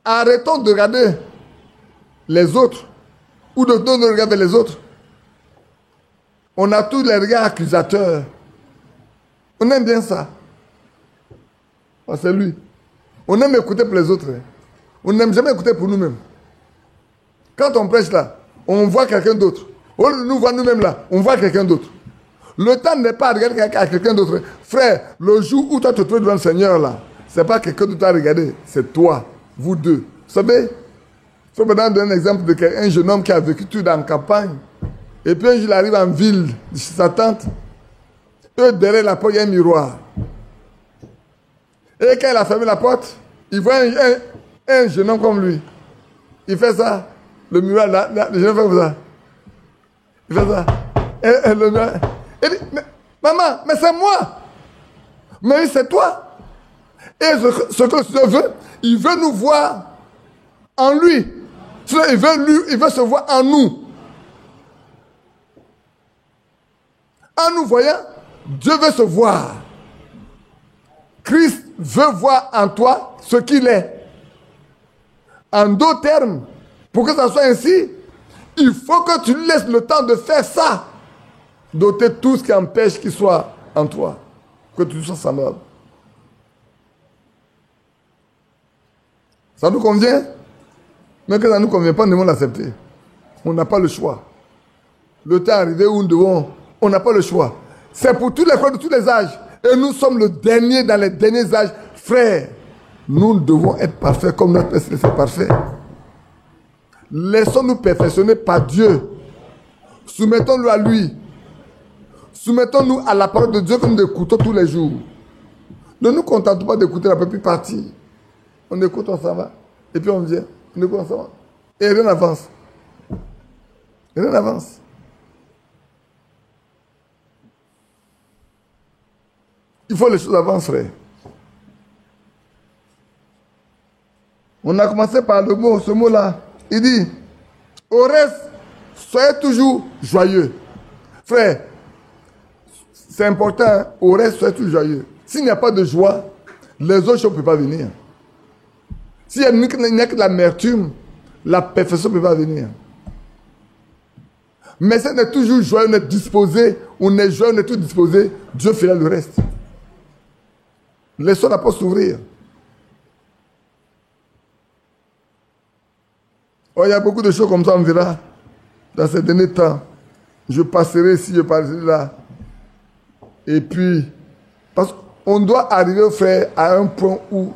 Arrêtons de regarder les autres ou de regarder les autres. On a tous les regards accusateurs. On aime bien ça. Oh, c'est lui. On aime écouter pour les autres. On n'aime jamais écouter pour nous-mêmes. Quand on prêche là, on voit quelqu'un d'autre. Au lieu de nous voir nous-mêmes là, on voit quelqu'un d'autre. Le temps n'est pas à regarder quelqu'un d'autre. Frère, le jour où toi te trouves devant le Seigneur là, ce n'est pas quelqu'un d'autre à regarder, c'est toi, vous deux. Vous savez, je vais maintenant donner un exemple d'un jeune homme qui a vécu tout dans la campagne. Et puis un jour il arrive en ville, chez sa tante. Eux, derrière la porte, il y a un miroir. Et quand il a fermé la porte, il voit un jeune homme comme lui. Il fait ça. Le miroir, là, le jeune homme fait ça. Il fait ça. Et le miroir. Il dit, mais, maman, mais c'est moi. Mais oui, c'est toi. Et ce que le Seigneur veut, il veut nous voir en lui. Il veut se voir en nous. En nous voyant, Dieu veut se voir. Christ veut voir en toi ce qu'il est. En d'autres termes, pour que ça soit ainsi, il faut que tu lui laisses le temps de faire ça. D'ôter tout ce qui empêche qu'il soit en toi. Que tu sois semblable. Ça nous convient? Mais que ça ne nous convient pas, nous devons l'accepter. On n'a pas le choix. Le temps est arrivé où on n'a pas le choix. C'est pour tous les frères de tous les âges. Et nous sommes le dernier dans les derniers âges. Frères, nous devons être parfaits comme notre Père Céleste est parfait. Laissons-nous perfectionner par Dieu. Soumettons-nous à lui. Soumettons-nous à la parole de Dieu que nous écoutons tous les jours. Ne nous contentons pas d'écouter la petite partie. On écoute, on s'en va. Et puis on vient. On écoute, on s'en va. Et rien n'avance. Rien n'avance. Il faut que les choses avancent, frère. On a commencé par le mot, ce mot-là. Il dit, au reste, soyez toujours joyeux. Frère, c'est important, hein? Au reste, soyez toujours joyeux. S'il n'y a pas de joie, les autres choses ne peuvent pas venir. S'il n'y a que de l'amertume, la perfection ne peut pas venir. Mais si on est toujours joyeux, on est disposé, on est joyeux, on est tout disposé, Dieu fera le reste. Laissons la porte s'ouvrir. Oh, il y a beaucoup de choses comme ça, on verra. Dans ces derniers temps, je passerai ici, je passerai là. Et puis, parce qu'on doit arriver, frère, à un point où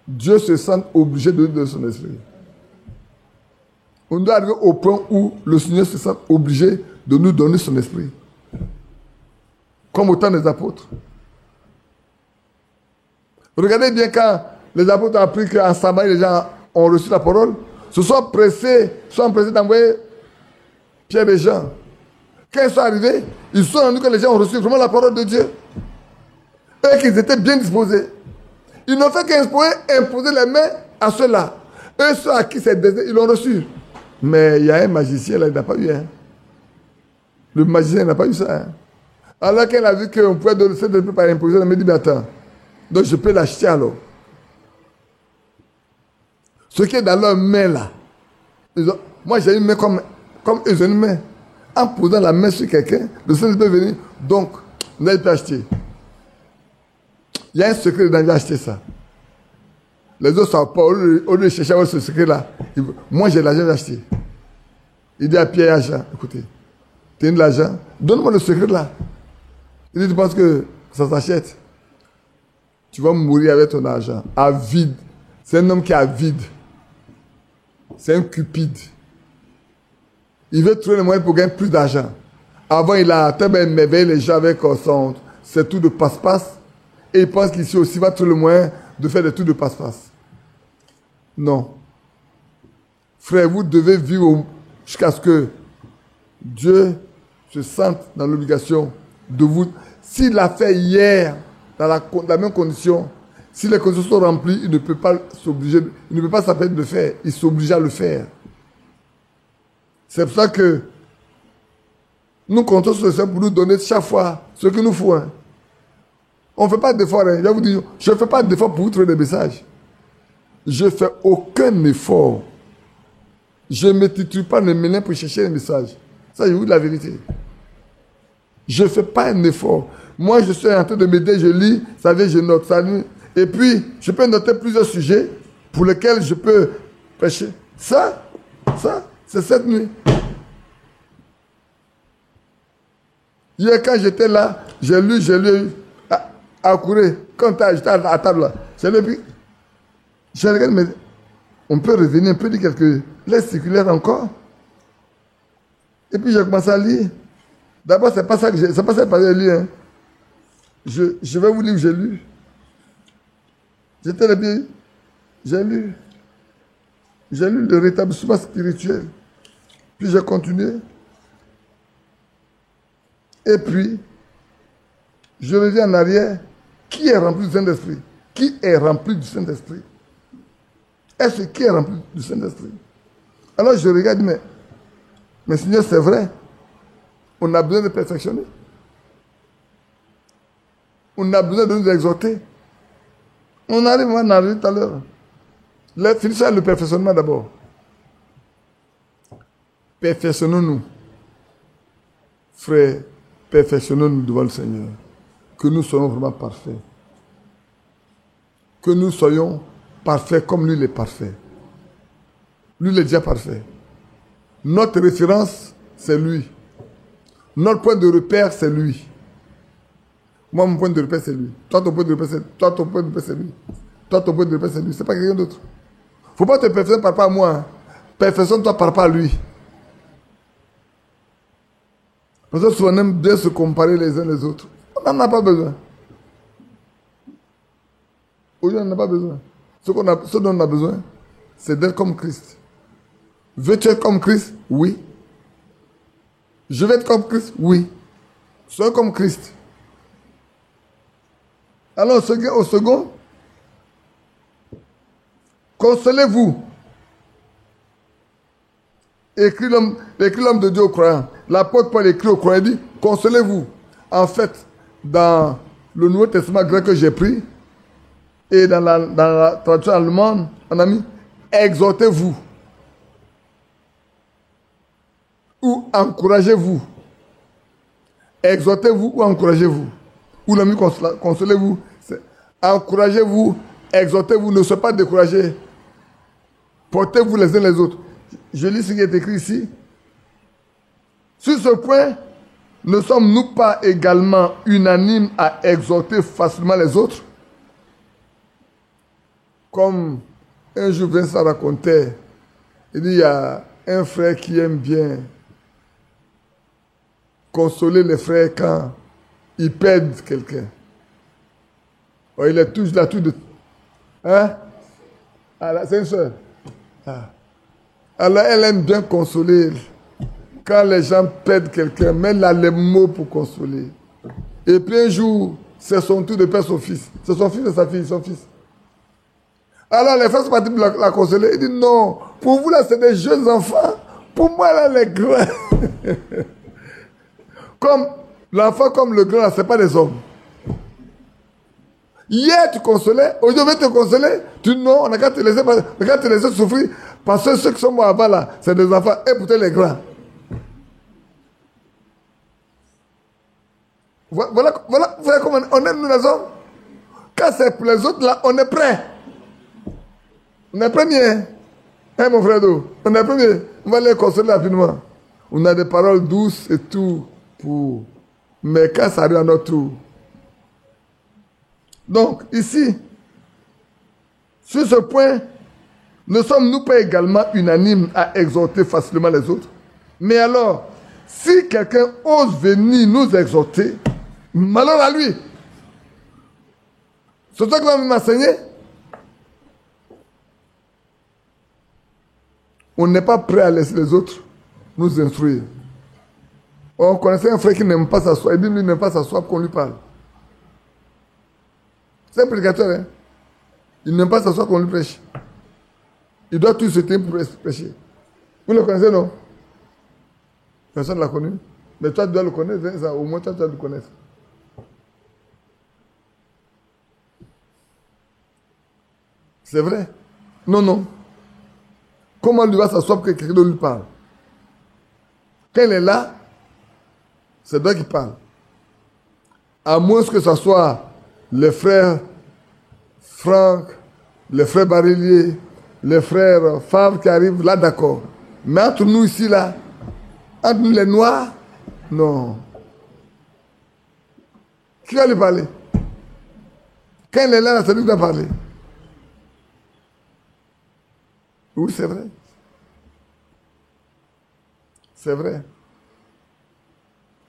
Dieu se sent obligé de nous donner son esprit. On doit arriver au point où le Seigneur se sent obligé de nous donner son esprit. Comme au temps des apôtres. Regardez bien quand les apôtres ont appris qu'en Samarie, les gens ont reçu la parole, se sont empressés d'envoyer Pierre et Jean. Quand ils sont arrivés, ils se sont rendus que les gens ont reçu vraiment la parole de Dieu. Et qu'ils étaient bien disposés. Ils n'ont fait qu'imposer les mains à ceux-là. Eux, ceux à qui c'est désiré, ils l'ont reçu. Mais il y a un magicien là, il n'a pas eu. Hein. Le magicien n'a pas eu ça. Hein. Alors qu'elle a vu qu'on pouvait donner cette esprit par imposition, elle me dit, mais attends, donc je peux l'acheter alors. Ce qui est dans leur main là. Moi j'ai une main comme ils ont une main. En posant la main sur quelqu'un, le Saint-Esprit peut venir. Donc, on a pu acheter. Il y a un secret dedans, il va acheter ça. Les autres ne savent pas, au lieu de chercher à avoir ce secret-là, moi j'ai l'argent d'acheter. Il dit à Pierre et à Jean, écoutez, tu as de l'argent, donne-moi le secret-là. Il dit, tu penses que ça s'achète? Tu vas mourir avec ton argent, à vide. C'est un homme qui est à vide. C'est un cupide. Il veut trouver le moyen pour gagner plus d'argent. Avant, il a tellement émerveillé les gens avec ses tours de passe-passe. Et il pense qu'ici aussi, il va trouver le moyen de faire des tours de passe-passe. Non. Frère, vous devez vivre jusqu'à ce que Dieu se sente dans l'obligation de vous. S'il l'a fait hier, dans la même condition, si les conditions sont remplies, il ne peut pas s'obliger, il ne peut pas s'appeler de le faire. Il s'oblige à le faire. C'est pour ça que Nous comptons sur le Seigneur pour nous donner chaque fois ce qu'il nous faut. Hein. On ne fait pas d'effort. Hein. Je vais vous dire, je ne fais pas d'effort pour vous trouver des messages. Je ne fais aucun effort. Je ne me titule pas le mélin pour chercher les messages. Ça, je vous dis la vérité. Je ne fais pas un effort. Moi, je suis en train de m'aider, je lis, ça vient, je note. Ça, et puis, je peux noter plusieurs sujets pour lesquels je peux prêcher. Ça, c'est cette nuit. Hier, quand j'étais là, j'ai lu, à courir. Quand j'étais à la table là, j'ai lu, puis, je regarde, mais on peut revenir, on peut dire quelques lettres circulaires encore. Et puis, j'ai commencé à lire. D'abord, c'est pas ça que j'ai lu. Hein. Je vais vous dire que j'ai lu. J'étais là, puis j'ai lu. J'ai lu le rétablissement spirituel. Puis j'ai continué. Et puis, je reviens en arrière. Qui est rempli du Saint-Esprit? Qui est rempli du Saint-Esprit? Est-ce qui est rempli du Saint-Esprit? Alors je regarde, mais Seigneur, c'est vrai. On a besoin de perfectionner. On a besoin de nous exhorter. On arrive tout à l'heure. Finissons avec le perfectionnement d'abord. Perfectionnons-nous. Frères, perfectionnons-nous devant le Seigneur. Que nous soyons vraiment parfaits. Que nous soyons parfaits comme lui, il est parfait. Lui, il est déjà parfait. Notre référence, c'est lui. Notre point de repère, c'est lui. Moi, mon point de repère, c'est lui. Toi, ton point de repère, c'est lui. Toi, ton point de repère, c'est lui. Toi, ton point de repère, c'est lui. C'est pas quelqu'un d'autre. Faut pas te perfectionner par rapport à moi. Hein. Perfectionne-toi par rapport à lui. Parce que souvent, on aime bien se comparer les uns les autres. On n'en a pas besoin. Aujourd'hui, on n'en a pas besoin. Ce dont on a besoin, c'est d'être comme Christ. Veux-tu être comme Christ? Oui. Je vais être comme Christ? Oui. Sois comme Christ. Alors, au second, consolez-vous. Écrit l'homme de Dieu aux croyants. L'apôtre Paul écrit aux croyants, il dit, consolez-vous. En fait, dans le Nouveau Testament grec que j'ai pris, et dans la traduction allemande, on a mis, exhortez-vous. Ou encouragez-vous. Exhortez-vous ou encouragez-vous. Ou l'ami consolez-vous. Encouragez-vous, exhortez-vous, ne soyez pas découragés. Portez-vous les uns les autres. Je lis ce qui est écrit ici. Sur ce point, ne sommes-nous pas également unanimes à exhorter facilement les autres? Comme un jour Vincent racontait, il dit, il y a un frère qui aime bien consoler les frères quand ils perdent quelqu'un. Oh, il est toujours là, tout de... Hein? Alors, c'est une soeur. Ah. Alors, elle aime bien consoler quand les gens perdent quelqu'un, mais elle a les mots pour consoler. Et puis un jour, c'est son tour de perdre son fils. C'est son fils et sa fille, son fils. Alors, les frères sont partis pour la consoler. Il dit, non, pour vous là, c'est des jeunes enfants. Pour moi, là, les grands. Comme l'enfant, comme le grand, ce n'est pas des hommes. Hier, tu consolais. Aujourd'hui, tu te consoler. Tu dis non, on n'a qu'à te laisser souffrir. Parce que ceux qui sont morts avant, là, c'est des enfants. Et pour les grands. Voilà comment on aime nous les hommes. Quand c'est pour les autres, là, on est prêt. On est premier. Hein, mon frère d'eau? On est premier. On va les consoler rapidement. On a des paroles douces et tout. Mais quand ça arrive à notre tour. Donc, ici, sur ce point, ne sommes-nous pas également unanimes à exhorter facilement les autres? Mais alors, si quelqu'un ose venir nous exhorter, malheur à lui. C'est toi qui vas m'enseigner? On n'est pas prêt à laisser les autres nous instruire. On connaissait un frère qui n'aime pas s'asseoir. Il dit lui n'aime pas s'asseoir pour qu'on lui parle. C'est un prédicateur, hein? Il n'aime pas s'asseoir pour qu'on lui prêche. Il doit tout se tenir pour prêcher. Vous le connaissez, non? Personne ne l'a connu. Mais toi, tu dois le connaître. Hein, ça, au moins, toi, tu dois le connaître. C'est vrai? Non, non. Comment lui va s'asseoir pour que quelqu'un d'autre lui parle? Quand il est là, c'est toi qui parle. À moins que ce soit les frères Franck, les frères Barillier, les frères Favre qui arrivent là, d'accord. Mais entre nous ici, là, entre nous les Noirs, non. Qui va lui parler? Quand il est là, c'est lui qui va parler. Oui, c'est vrai. C'est vrai.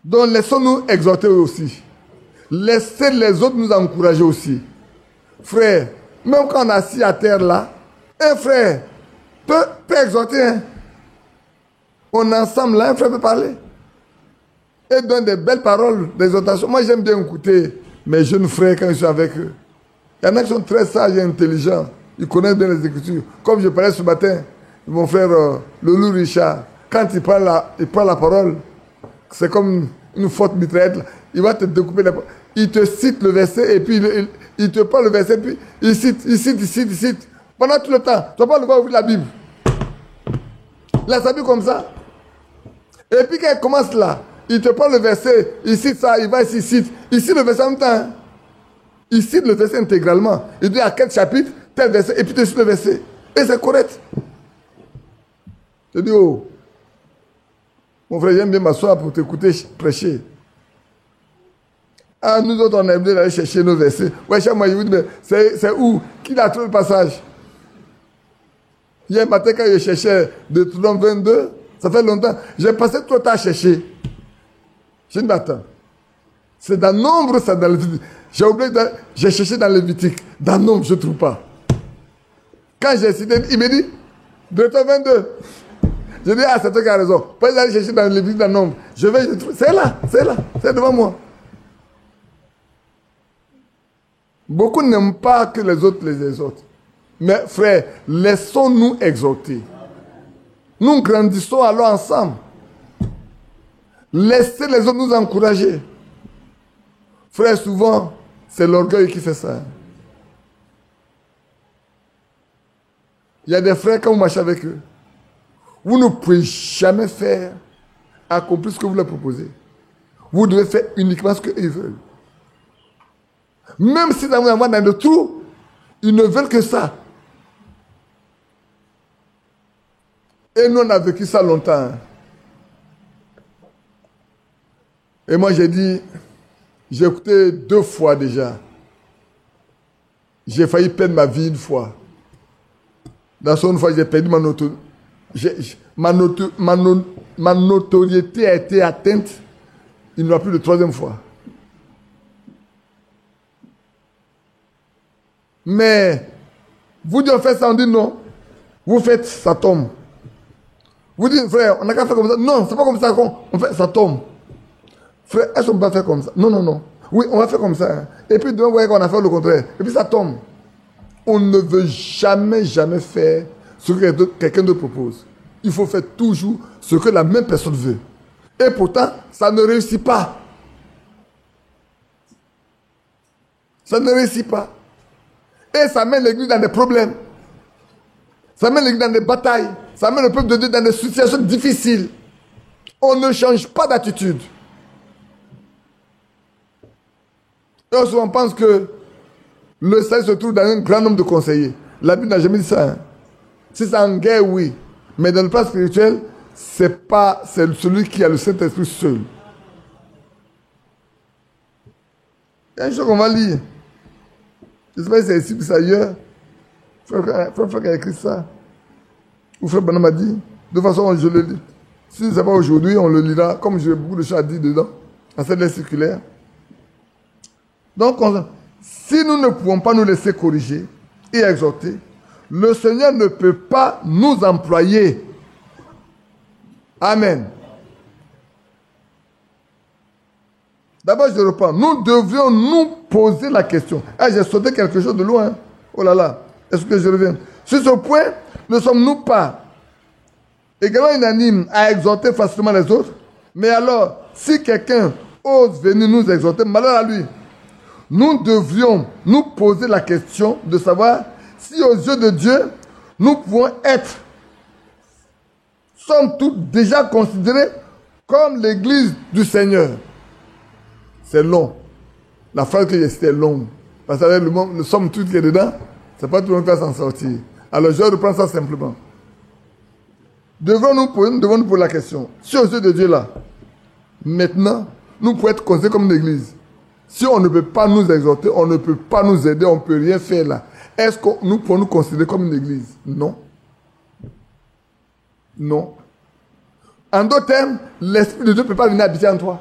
Donc, laissons-nous exhorter aussi. Laissez les autres nous encourager aussi. Frère, même quand on est assis à terre là, un frère peut exhorter. Hein. On est ensemble là, un frère peut parler. Et donne des belles paroles d'exhortation. Moi, j'aime bien écouter mes jeunes frères quand je suis avec eux. Il y en a qui sont très sages et intelligents. Ils connaissent bien les Écritures. Comme je parlais ce matin, mon frère Loulou Richard, quand il prend la parole, c'est comme une forte mitraillette. Il va te découper la parole. Il te cite le verset et puis il te parle le verset, puis il cite. Pendant tout le temps, tu ne vas pas le voir ouvrir la Bible. Il a salué comme ça. Et puis quand il commence là, il te parle le verset, il cite ça, il va ici, il cite le verset en même temps. Il cite le verset intégralement. Il dit à quel chapitre, tel verset, et puis tu cites le verset. Et c'est correct. Je dis, oh, mon frère, j'aime bien m'asseoir pour t'écouter prêcher. Ah, nous autres, on aime bien aller chercher nos versets. Ouais, chaque mois, je vous dis, mais c'est où? Qui a trouvé le passage? Hier matin, quand je cherchais Deutéronome 22, ça fait longtemps, j'ai passé trop de temps à chercher. Je dis, mais attends, c'est dans Nombre, c'est dans Lévitique. J'ai oublié, j'ai cherché dans Lévitique. Dans Nombre, je ne trouve pas. Quand j'ai cité, il me dit, Deutéronome 22. Je dis, ah, c'est toi qui as raison. Pas aller chercher dans Lévitique, dans Nombre. Je trouve. C'est là, c'est devant moi. Beaucoup n'aiment pas que les autres les exhortent. Mais frère, laissons-nous exhorter. Nous grandissons alors ensemble. Laissez les autres nous encourager. Frère, souvent, c'est l'orgueil qui fait ça. Il y a des frères, quand vous marchez avec eux, vous ne pouvez jamais faire accomplir ce que vous leur proposez. Vous devez faire uniquement ce qu'ils veulent. Même si vous envoient dans le trou, ils ne veulent que ça. Et nous, on a vécu ça longtemps. Et moi, j'ai dit, j'ai écouté 2 fois déjà. J'ai failli perdre ma vie 1 fois. Dans son fois, j'ai perdu ma notoriété a été atteinte. Il n'y aura plus de 3e fois. Mais, vous dites, on fait ça, on dit non. Vous faites, ça tombe. Vous dites, frère, on n'a qu'à faire comme ça. Non, c'est pas comme ça qu'on fait, ça tombe. Frère, est-ce qu'on va faire comme ça? Non, non, non. Oui, on va faire comme ça. Hein. Et puis demain, vous voyez qu'on a fait le contraire. Et puis ça tombe. On ne veut jamais, jamais faire ce que quelqu'un d'autre propose. Il faut faire toujours ce que la même personne veut. Et pourtant, ça ne réussit pas. Ça ne réussit pas. Et ça met l'Église dans des problèmes. Ça met l'Église dans des batailles. Ça met le peuple de Dieu dans des situations difficiles. On ne change pas d'attitude. Et on souvent pense que le salut se trouve dans un grand nombre de conseillers. La Bible n'a jamais dit ça. Hein. Si c'est en guerre, oui. Mais dans le plan spirituel, c'est celui qui a le Saint-Esprit seul. Il y a une chose qu'on va lire. Je ne sais pas si c'est ici ou c'est ailleurs. Frère qui a écrit ça. Ou Frère Banam m'a dit. De toute façon, je le lis. Si ce n'est pas aujourd'hui, on le lira, comme j'ai beaucoup de choses à dire dedans, dans cette lettre circulaire. Donc, si nous ne pouvons pas nous laisser corriger et exhorter, le Seigneur ne peut pas nous employer. Amen. D'abord, je reprends. Nous devions nous poser la question. Ah, j'ai sauté quelque chose de loin. Oh là là. Est-ce que je reviens? Sur ce point, ne sommes-nous pas également unanimes à exhorter facilement les autres? Mais alors, si quelqu'un ose venir nous exhorter, malheur à lui. Nous devrions nous poser la question de savoir si aux yeux de Dieu, nous pouvons être, somme toute, déjà considérés comme l'église du Seigneur. C'est long. La phrase que j'ai citée est longue. Parce que le somme toute qui est dedans, c'est pas tout le monde qui va s'en sortir. Alors je reprends ça simplement. Devons nous poser la question. Si aux yeux de Dieu là, maintenant, nous pouvons être considérés comme une église. Si on ne peut pas nous exhorter, on ne peut pas nous aider, on ne peut rien faire là. Est-ce que nous pouvons nous considérer comme une église? Non. Non. En d'autres termes, l'Esprit de Dieu ne peut pas venir habiter en toi.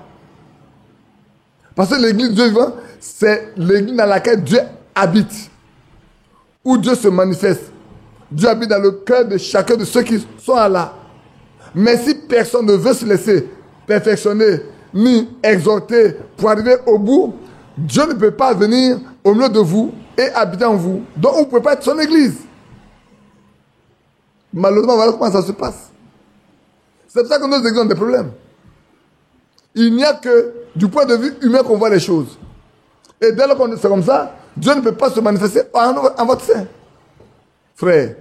Parce que l'église de Dieu vivant, c'est l'église dans laquelle Dieu habite. Où Dieu se manifeste. Dieu habite dans le cœur de chacun de ceux qui sont là. Mais si personne ne veut se laisser perfectionner, ni exhorter pour arriver au bout, Dieu ne peut pas venir au milieu de vous et habiter en vous. Donc vous ne pouvez pas être son église. Malheureusement, voilà comment ça se passe. C'est pour ça que nos églises ont des problèmes. Il n'y a que du point de vue humain qu'on voit les choses. Et dès lors qu'on c'est comme ça, Dieu ne peut pas se manifester en votre sein. Frère,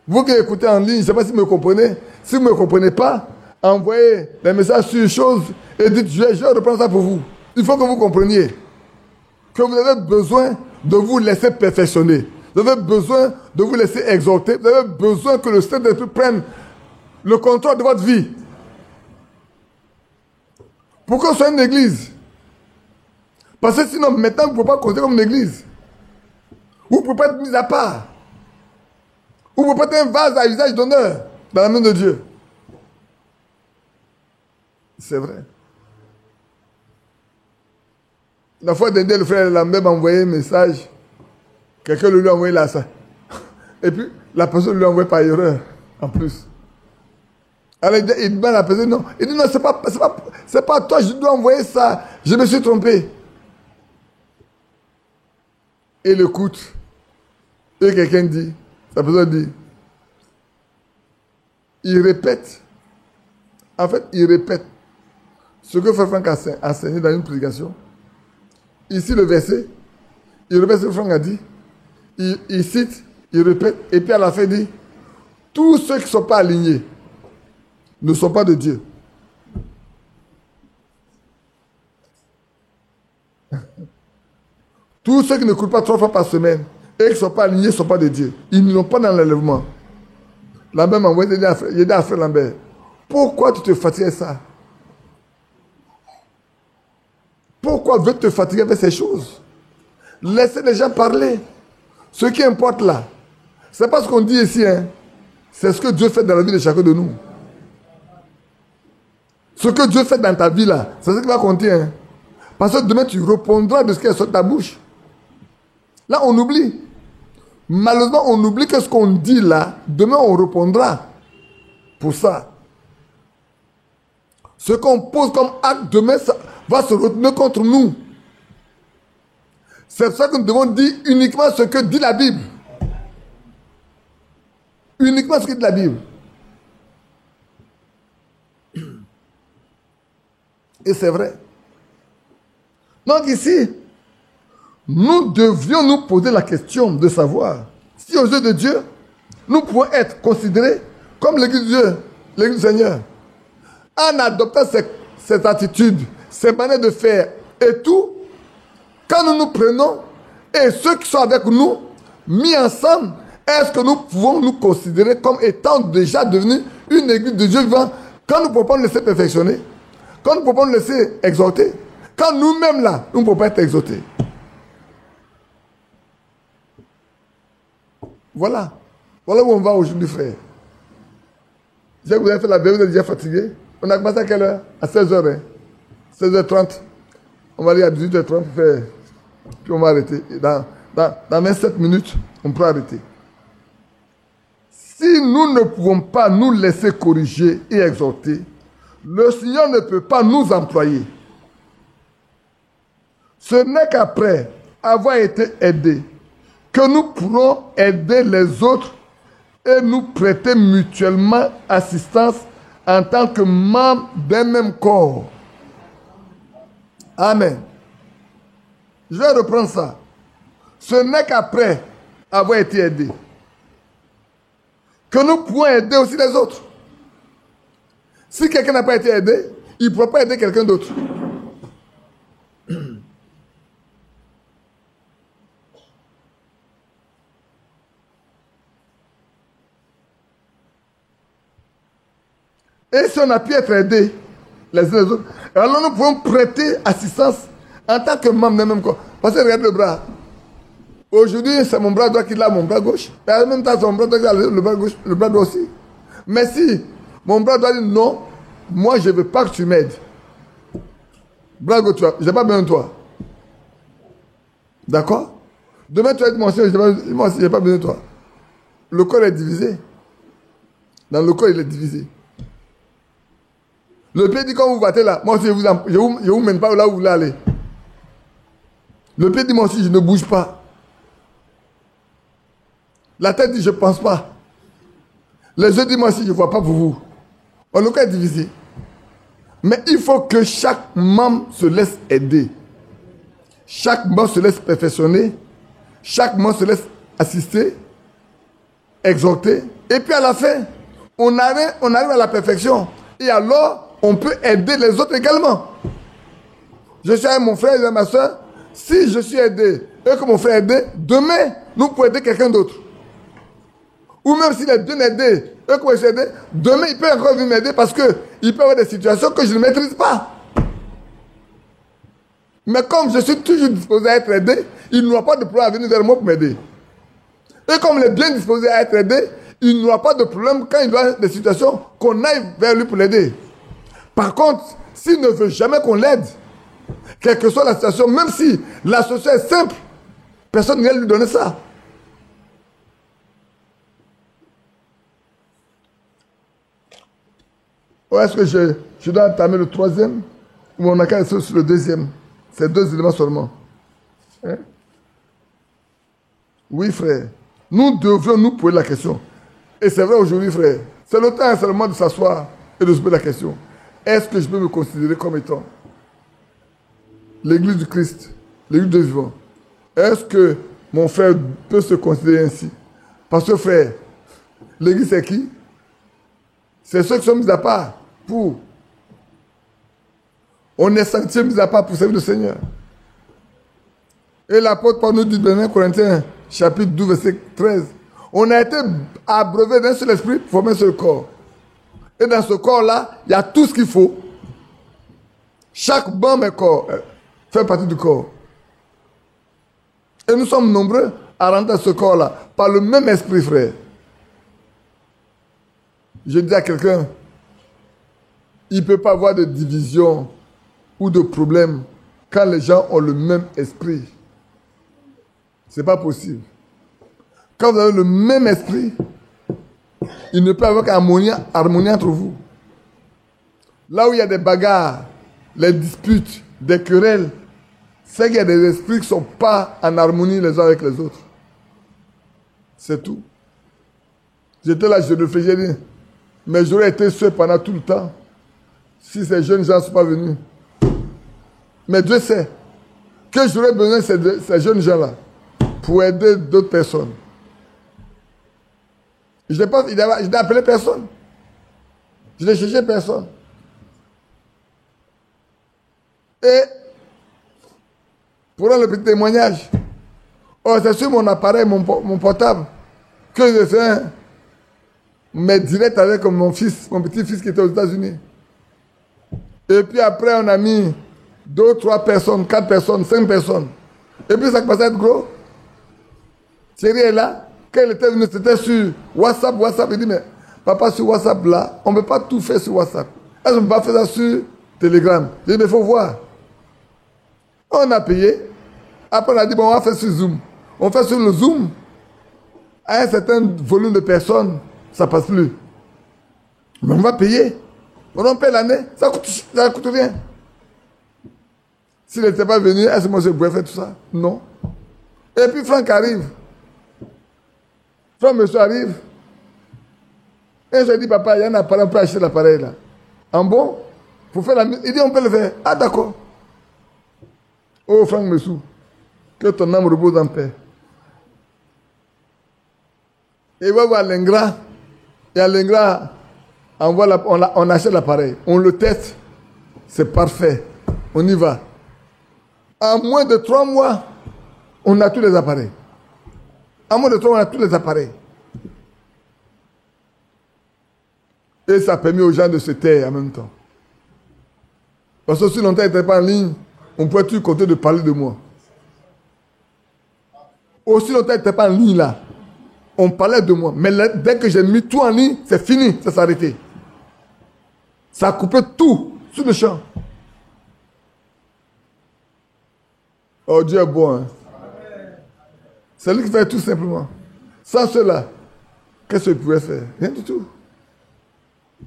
vous qui écoutez en ligne, je ne sais pas si vous me comprenez. Si vous ne me comprenez pas, envoyez des messages sur les choses et dites, je reprends ça pour vous. Il faut que vous compreniez que vous avez besoin de vous laisser perfectionner. Vous avez besoin de vous laisser exalter. Vous avez besoin que le Saint-Esprit prenne le contrôle de votre vie. Pourquoi soyez une église? Parce que sinon, maintenant, vous ne pouvez pas compter comme une église. Vous ne pouvez pas être mis à part. Vous ne pouvez pas être un vase à usage d'honneur dans la main de Dieu. C'est vrai. La fois dernière, le frère Lambert m'a envoyé un message. Quelqu'un lui a envoyé là ça. Et puis, la personne lui a envoyé par erreur, en plus. Alors, il demande à la personne, non. Il dit, non, c'est pas toi, je dois envoyer ça. Je me suis trompé. Et il écoute. Et quelqu'un dit, la personne dit, il répète. En fait, il répète ce que Frère Franck a enseigné dans une prédication. Ici, le verset, il répète ce que Franck a dit. Il cite, il répète, et puis à la fin, il dit, tous ceux qui ne sont pas alignés ne sont pas de Dieu. Tous ceux qui ne courent pas 3 fois par semaine et qui ne sont pas alignés ne sont pas de Dieu. Ils ne sont pas dans l'enlèvement. Lambert m'a envoyé, il dit à Frère Lambert, pourquoi tu te fatigues avec ça? Pourquoi veux-tu te fatiguer avec ces choses? Laissez les gens parler. Ce qui importe là, ce n'est pas ce qu'on dit ici, hein. C'est ce que Dieu fait dans la vie de chacun de nous. Ce que Dieu fait dans ta vie là, c'est ce qui va compter. Hein. Parce que demain tu répondras de ce qui est sur ta bouche. Là on oublie. Malheureusement on oublie que ce qu'on dit là, demain on répondra pour ça. Ce qu'on pose comme acte demain, ça va se retourner contre nous. C'est pour ça que nous devons dire uniquement ce que dit la Bible. Uniquement ce que dit la Bible. Et c'est vrai. Donc ici, nous devrions nous poser la question de savoir si aux yeux de Dieu, nous pouvons être considérés comme l'église de Dieu, l'église du Seigneur. En adoptant cette attitude, ces manières de faire et tout, quand nous nous prenons et ceux qui sont avec nous, mis ensemble, est-ce que nous pouvons nous considérer comme étant déjà devenus une église de Dieu vivant quand nous ne pouvons pas nous laisser perfectionner, quand nous ne pouvons pas nous laisser exalter, quand nous-mêmes là, nous ne pouvons pas être exaltés. Voilà. Voilà où on va aujourd'hui, frère. J'ai que vous avez fait la veille, vous êtes déjà fatigué. On a commencé à quelle heure? À 16h, hein? 16h30. On va aller à 18h30 faire. Puis on va arrêter. Dans 27 minutes, on peut arrêter. Si nous ne pouvons pas nous laisser corriger et exhorter, le Seigneur ne peut pas nous employer. Ce n'est qu'après avoir été aidés que nous pourrons aider les autres et nous prêter mutuellement assistance en tant que membres d'un même corps. Amen. Je vais reprendre ça. Ce n'est qu'après avoir été aidé que nous pouvons aider aussi les autres. Si quelqu'un n'a pas été aidé, il ne pourra pas aider quelqu'un d'autre. Et si on a pu être aidé les uns les autres, alors nous pouvons prêter assistance en tant que membre d'un même corps. Parce que regarde le bras. Aujourd'hui, c'est mon bras droit qui l'a mon bras gauche. Et en même temps, c'est mon bras droit qui a le bras gauche, le bras droit aussi. Mais si mon bras droit dit non, moi je ne veux pas que tu m'aides. Bras gauche, je n'ai pas besoin de toi. D'accord? Demain, tu vas être mon Seigneur, moi aussi, je n'ai pas besoin de toi. Le corps est divisé. Dans le corps, il est divisé. Le pied dit quand vous battez là, moi aussi, je vous mène pas là où vous voulez aller. Le pied dit moi aussi, je ne bouge pas. La tête dit je ne pense pas. Les yeux disent moi aussi, je ne vois pas pour vous. Le corps est divisé. Mais il faut que chaque membre se laisse aider. Chaque membre se laisse perfectionner. Chaque membre se laisse assister, exhorter. Et puis à la fin, on arrive à la perfection. Et alors, on peut aider les autres également. Je suis avec mon frère et ma soeur. Si je suis aidé et que mon frère est aidé, demain, nous pouvons aider quelqu'un d'autre. Ou même s'il est bien aidé et que je suis aidé, demain, il peut encore venir m'aider parce qu'il peut y avoir des situations que je ne maîtrise pas. Mais comme je suis toujours disposé à être aidé, il n'aura pas de problème à venir vers moi pour m'aider. Et comme il est bien disposé à être aidé, il n'aura pas de problème quand il doit des situations qu'on aille vers lui pour l'aider. Par contre, s'il ne veut jamais qu'on l'aide, quelle que soit la situation, même si la situation est simple, personne ne va lui donner ça. Ou est-ce que je dois entamer le troisième ou on a qu'à rester sur le deuxième? C'est deux éléments seulement. Hein? Oui, frère. Nous devrions nous poser la question. Et c'est vrai aujourd'hui, frère. C'est le temps seulement de s'asseoir et de se poser la question. Est-ce que je peux me considérer comme étant l'Église du Christ, l'Église de vivant? Est-ce que mon frère peut se considérer ainsi? Parce que, frère, l'Église c'est qui? C'est ceux qui sont mis à part pour. On est sanctifiés mis à part pour servir le Seigneur. Et l'apôtre Paul nous dit dans 1 Corinthiens, chapitre 12, verset 13. On a été abreuvé d'un seul esprit pour former un seul corps. Et dans ce corps-là, il y a tout ce qu'il faut. Chaque membre est corps, fait partie du corps. Et nous sommes nombreux à rentrer dans ce corps-là par le même esprit, frère. Je dis à quelqu'un, il ne peut pas avoir de division ou de problème quand les gens ont le même esprit. Ce n'est pas possible. Quand vous avez le même esprit, il ne peut y avoir qu'harmonie entre vous. Là où il y a des bagarres, les disputes, des querelles, c'est qu'il y a des esprits qui ne sont pas en harmonie les uns avec les autres. C'est tout. J'étais là, je réfléchissais, mais j'aurais été seul pendant tout le temps si ces jeunes gens ne sont pas venus. Mais Dieu sait que j'aurais besoin de ces jeunes gens-là pour aider d'autres personnes. Je n'ai appelé personne. Je n'ai cherché personne. Et, pour le petit témoignage, c'est sur mon appareil, mon portable, que j'ai fait mes directs avec mon petit-fils qui était aux États-Unis. Et puis après, on a mis 2, 3 personnes, 4 personnes, 5 personnes. Et puis ça commençait à être gros. Thierry est là. Quand il était venu, c'était sur WhatsApp. Il dit, mais papa, sur WhatsApp là, on ne peut pas tout faire sur WhatsApp. Est-ce qu'on ne peut pas faire ça sur Telegram? J'ai dit, mais il faut voir. On a payé. Après, on a dit, bon, on va faire sur Zoom. On fait sur le Zoom. À un certain volume de personnes, ça ne passe plus. Mais on va payer. On paye l'année, ça ne coûte rien. S'il n'était pas venu, est-ce que moi je pouvais faire tout ça? Non. Et puis Franck arrive. Franck, monsieur arrive. Et je dis, papa, il y a un appareil, on peut acheter l'appareil là. En bon, pour faire la musique. Il dit, on peut le faire. Ah, d'accord. Oh Franck Messou, que ton âme repose en paix. Et il va voir l'ingrat. Et à l'ingrat, on achète l'appareil. On le teste. C'est parfait. On y va. En moins de 3 mois, on a tous les appareils. En moins de 3 mois, on a tous les appareils. Et ça a permis aux gens de se taire en même temps. Parce que si longtemps ils n'étaient pas en ligne, on pouvait toujours compter de parler de moi. Aussi longtemps ils n'étaient pas en ligne là, on parlait de moi. Mais là, dès que j'ai mis tout en ligne, c'est fini, ça s'est arrêté. Ça a coupé tout sur le champ. Oh, Dieu est bon. Hein? C'est lui qui fait tout simplement. Sans cela, qu'est-ce qu'il pouvait faire? Rien du tout.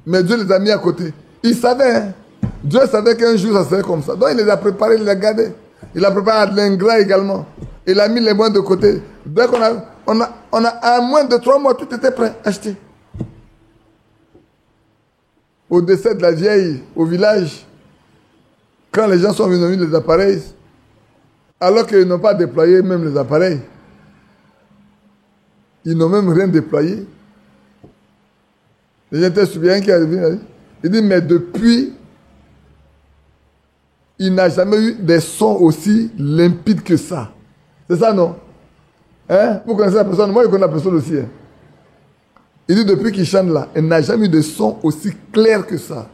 Mais Dieu les a mis à côté. Il savait, hein? Dieu savait qu'un jour ça serait comme ça. Donc il les a préparés, il les a gardés. Il a préparé l'ingrat également. Il a mis les moyens de côté. Dès qu'on a à moins de 3 mois, tout était prêt, acheté. Au décès de la vieille, au village, quand les gens sont venus les appareils, alors qu'ils n'ont pas déployé même les appareils, ils n'ont même rien déployé. Les gens étaient souviennent qui est arrivé. Il dit, mais depuis, il n'a jamais eu des sons aussi limpides que ça. C'est ça, non? Hein? Vous connaissez la personne? Moi, je connais la personne aussi. Hein? Il dit, depuis qu'il chante là, il n'a jamais eu de son aussi clair que ça.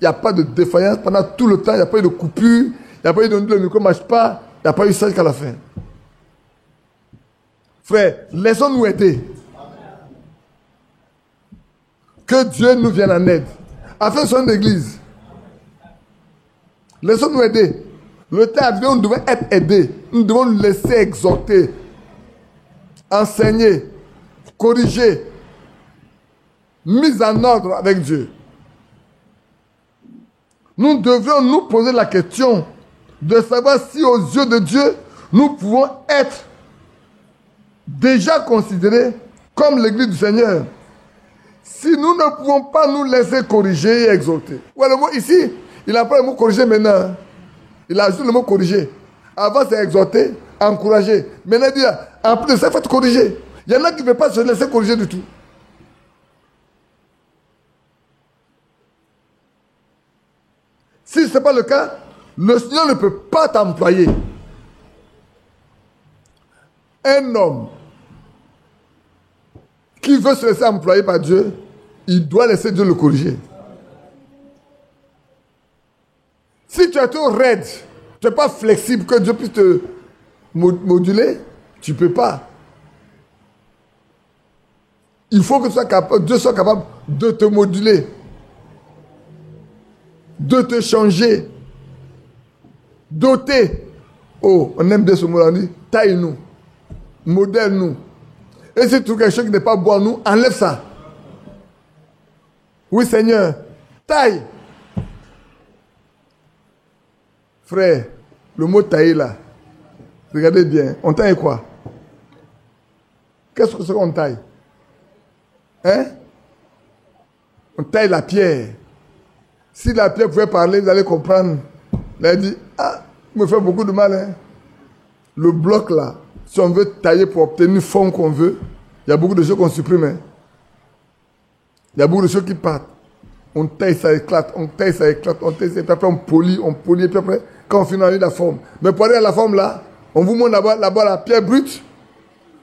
Il n'y a pas de défaillance pendant tout le temps. Il n'y a pas eu de coupure. Il n'y a pas eu de le micro ne marche pas. Il n'y a pas eu ça jusqu'à la fin. Frère, laissons-nous aider. Que Dieu nous vienne en aide. Afin son église. Laissons-nous aider. Le temps arrivé, on devait être aidés. Nous devons nous laisser exhorter, enseigner, corriger, mise en ordre avec Dieu. Nous devrions nous poser la question de savoir si aux yeux de Dieu, nous pouvons être déjà considérés comme l'église du Seigneur. Si nous ne pouvons pas nous laisser corriger et exhorter. Ouais, le mot ici, il n'a pas le mot corriger maintenant. Il a ajouté le mot corriger. Avant, c'est exhorter, encourager. Maintenant, il dit, en plus de ça, il faut te corriger. Il y en a qui ne veulent pas se laisser corriger du tout. Si ce n'est pas le cas, le Seigneur ne peut pas t'employer. Un homme qui veut se laisser employer par Dieu, il doit laisser Dieu le corriger. Si tu es trop raide, tu n'es pas flexible, que Dieu puisse te moduler, tu ne peux pas. Il faut que Dieu soit capable de te moduler, de te changer, doter. Oh, on aime bien ce mot-là, on dit, taille-nous, modèle-nous. Et si tu trouves quelque chose qui n'est pas bon à nous, enlève ça. Oui, Seigneur, taille. Frère, le mot tailler là, regardez bien, on taille quoi? Qu'est-ce que c'est qu'on taille? Hein? On taille la pierre. Si la pierre pouvait parler, vous allez comprendre. Là, il dit, ah, il me fait beaucoup de mal. Hein? Le bloc là, si on veut tailler pour obtenir une forme qu'on veut, il y a beaucoup de choses qu'on supprime. Hein? Il y a beaucoup de choses qui partent. On taille, ça éclate, on taille, ça éclate, on taille, ça éclate, après on polie, et puis après, quand on finit la forme. Mais pour aller à la forme là, on vous montre là-bas la pierre brute,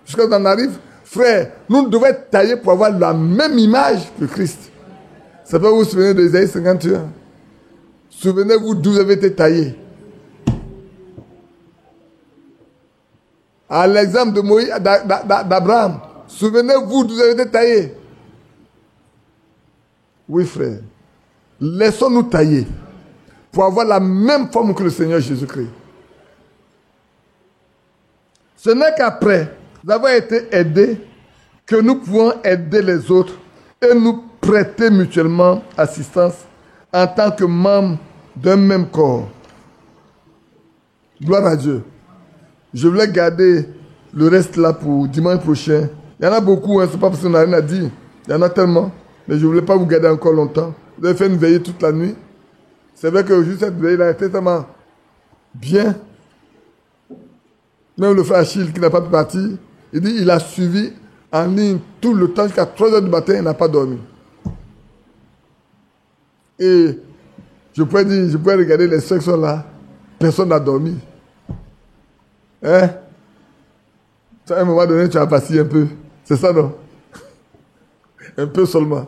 jusqu'à ce qu'on arrive. Frère, nous devons être taillés pour avoir la même image que Christ. Ça peut vous souvenir d'Ésaïe 51. Souvenez-vous d'où vous avez été taillés. À l'exemple de Moïse, d'Abraham, souvenez-vous d'où vous avez été taillés. Oui, frère. Laissons-nous tailler pour avoir la même forme que le Seigneur Jésus-Christ. Ce n'est qu'après avoir été aidés que nous pouvons aider les autres et nous prêter mutuellement assistance en tant que membres d'un même corps. Gloire à Dieu. Je voulais garder le reste là pour dimanche prochain. Il y en a beaucoup, hein, c'est pas parce qu'on n'a rien à dire. Il y en a tellement. Mais je ne voulais pas vous garder encore longtemps. Vous avez fait une veillée toute la nuit. C'est vrai que juste cette veille-là était tellement bien. Même le frère Achille qui n'a pas pu partir, il dit il a suivi en ligne tout le temps jusqu'à 3 heures du matin, il n'a pas dormi. Et je pourrais regarder les sections là, personne n'a dormi. Hein? À un moment donné, tu as vacillé un peu. C'est ça, non? Un peu seulement.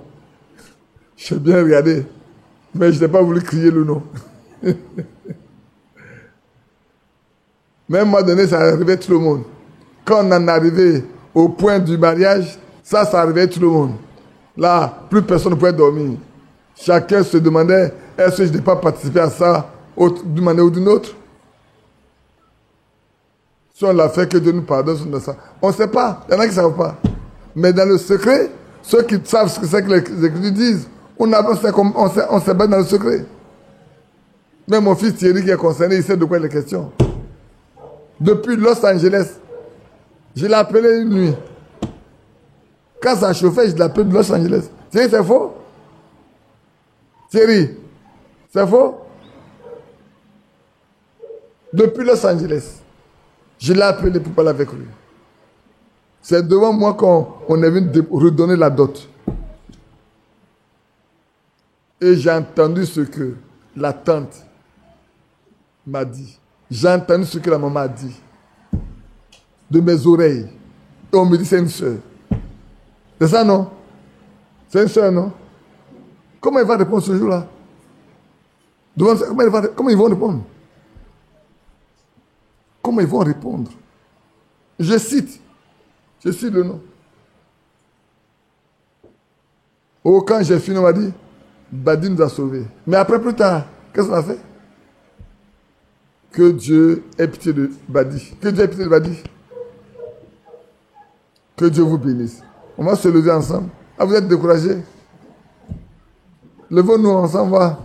J'ai bien regardé, mais je n'ai pas voulu crier le nom. Mais à un moment donné, ça arrivait tout le monde. Quand on en arrivait au point du mariage, ça arrivait tout le monde. Là, plus personne ne pouvait dormir. Chacun se demandait, est-ce que je n'ai pas participé à ça d'une manière ou d'une autre? Si on l'a fait, que Dieu nous pardonne de ça. On ne sait pas. Il y en a qui ne savent pas. Mais dans le secret, ceux qui savent ce que c'est que les Écritures disent, on s'est battu dans le secret. Même mon fils Thierry qui est concerné, il sait de quoi il est question. Depuis Los Angeles, je l'ai appelé une nuit. Quand ça chauffait, je l'ai appelé de Los Angeles. Thierry, c'est faux? Thierry, c'est faux? Depuis Los Angeles, je l'ai appelé pour parler avec lui. C'est devant moi qu'on est venu redonner la dot. Et j'ai entendu ce que la tante m'a dit. J'ai entendu ce que la maman a dit. De mes oreilles. Et on me dit c'est une soeur. C'est ça, non? C'est une soeur, non? Comment il va répondre ce jour-là? Comment ils vont répondre? Comment ils vont répondre? Je cite le nom. Oh, quand j'ai fini, on m'a dit, Badi nous a sauvés. Mais après, plus tard, qu'est-ce qu'on a fait? Que Dieu ait pitié de Badi. Que Dieu ait pitié de Badi. Que Dieu vous bénisse. On va se lever ensemble. Ah, vous êtes découragés? Levons-nous ensemble,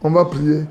on va prier.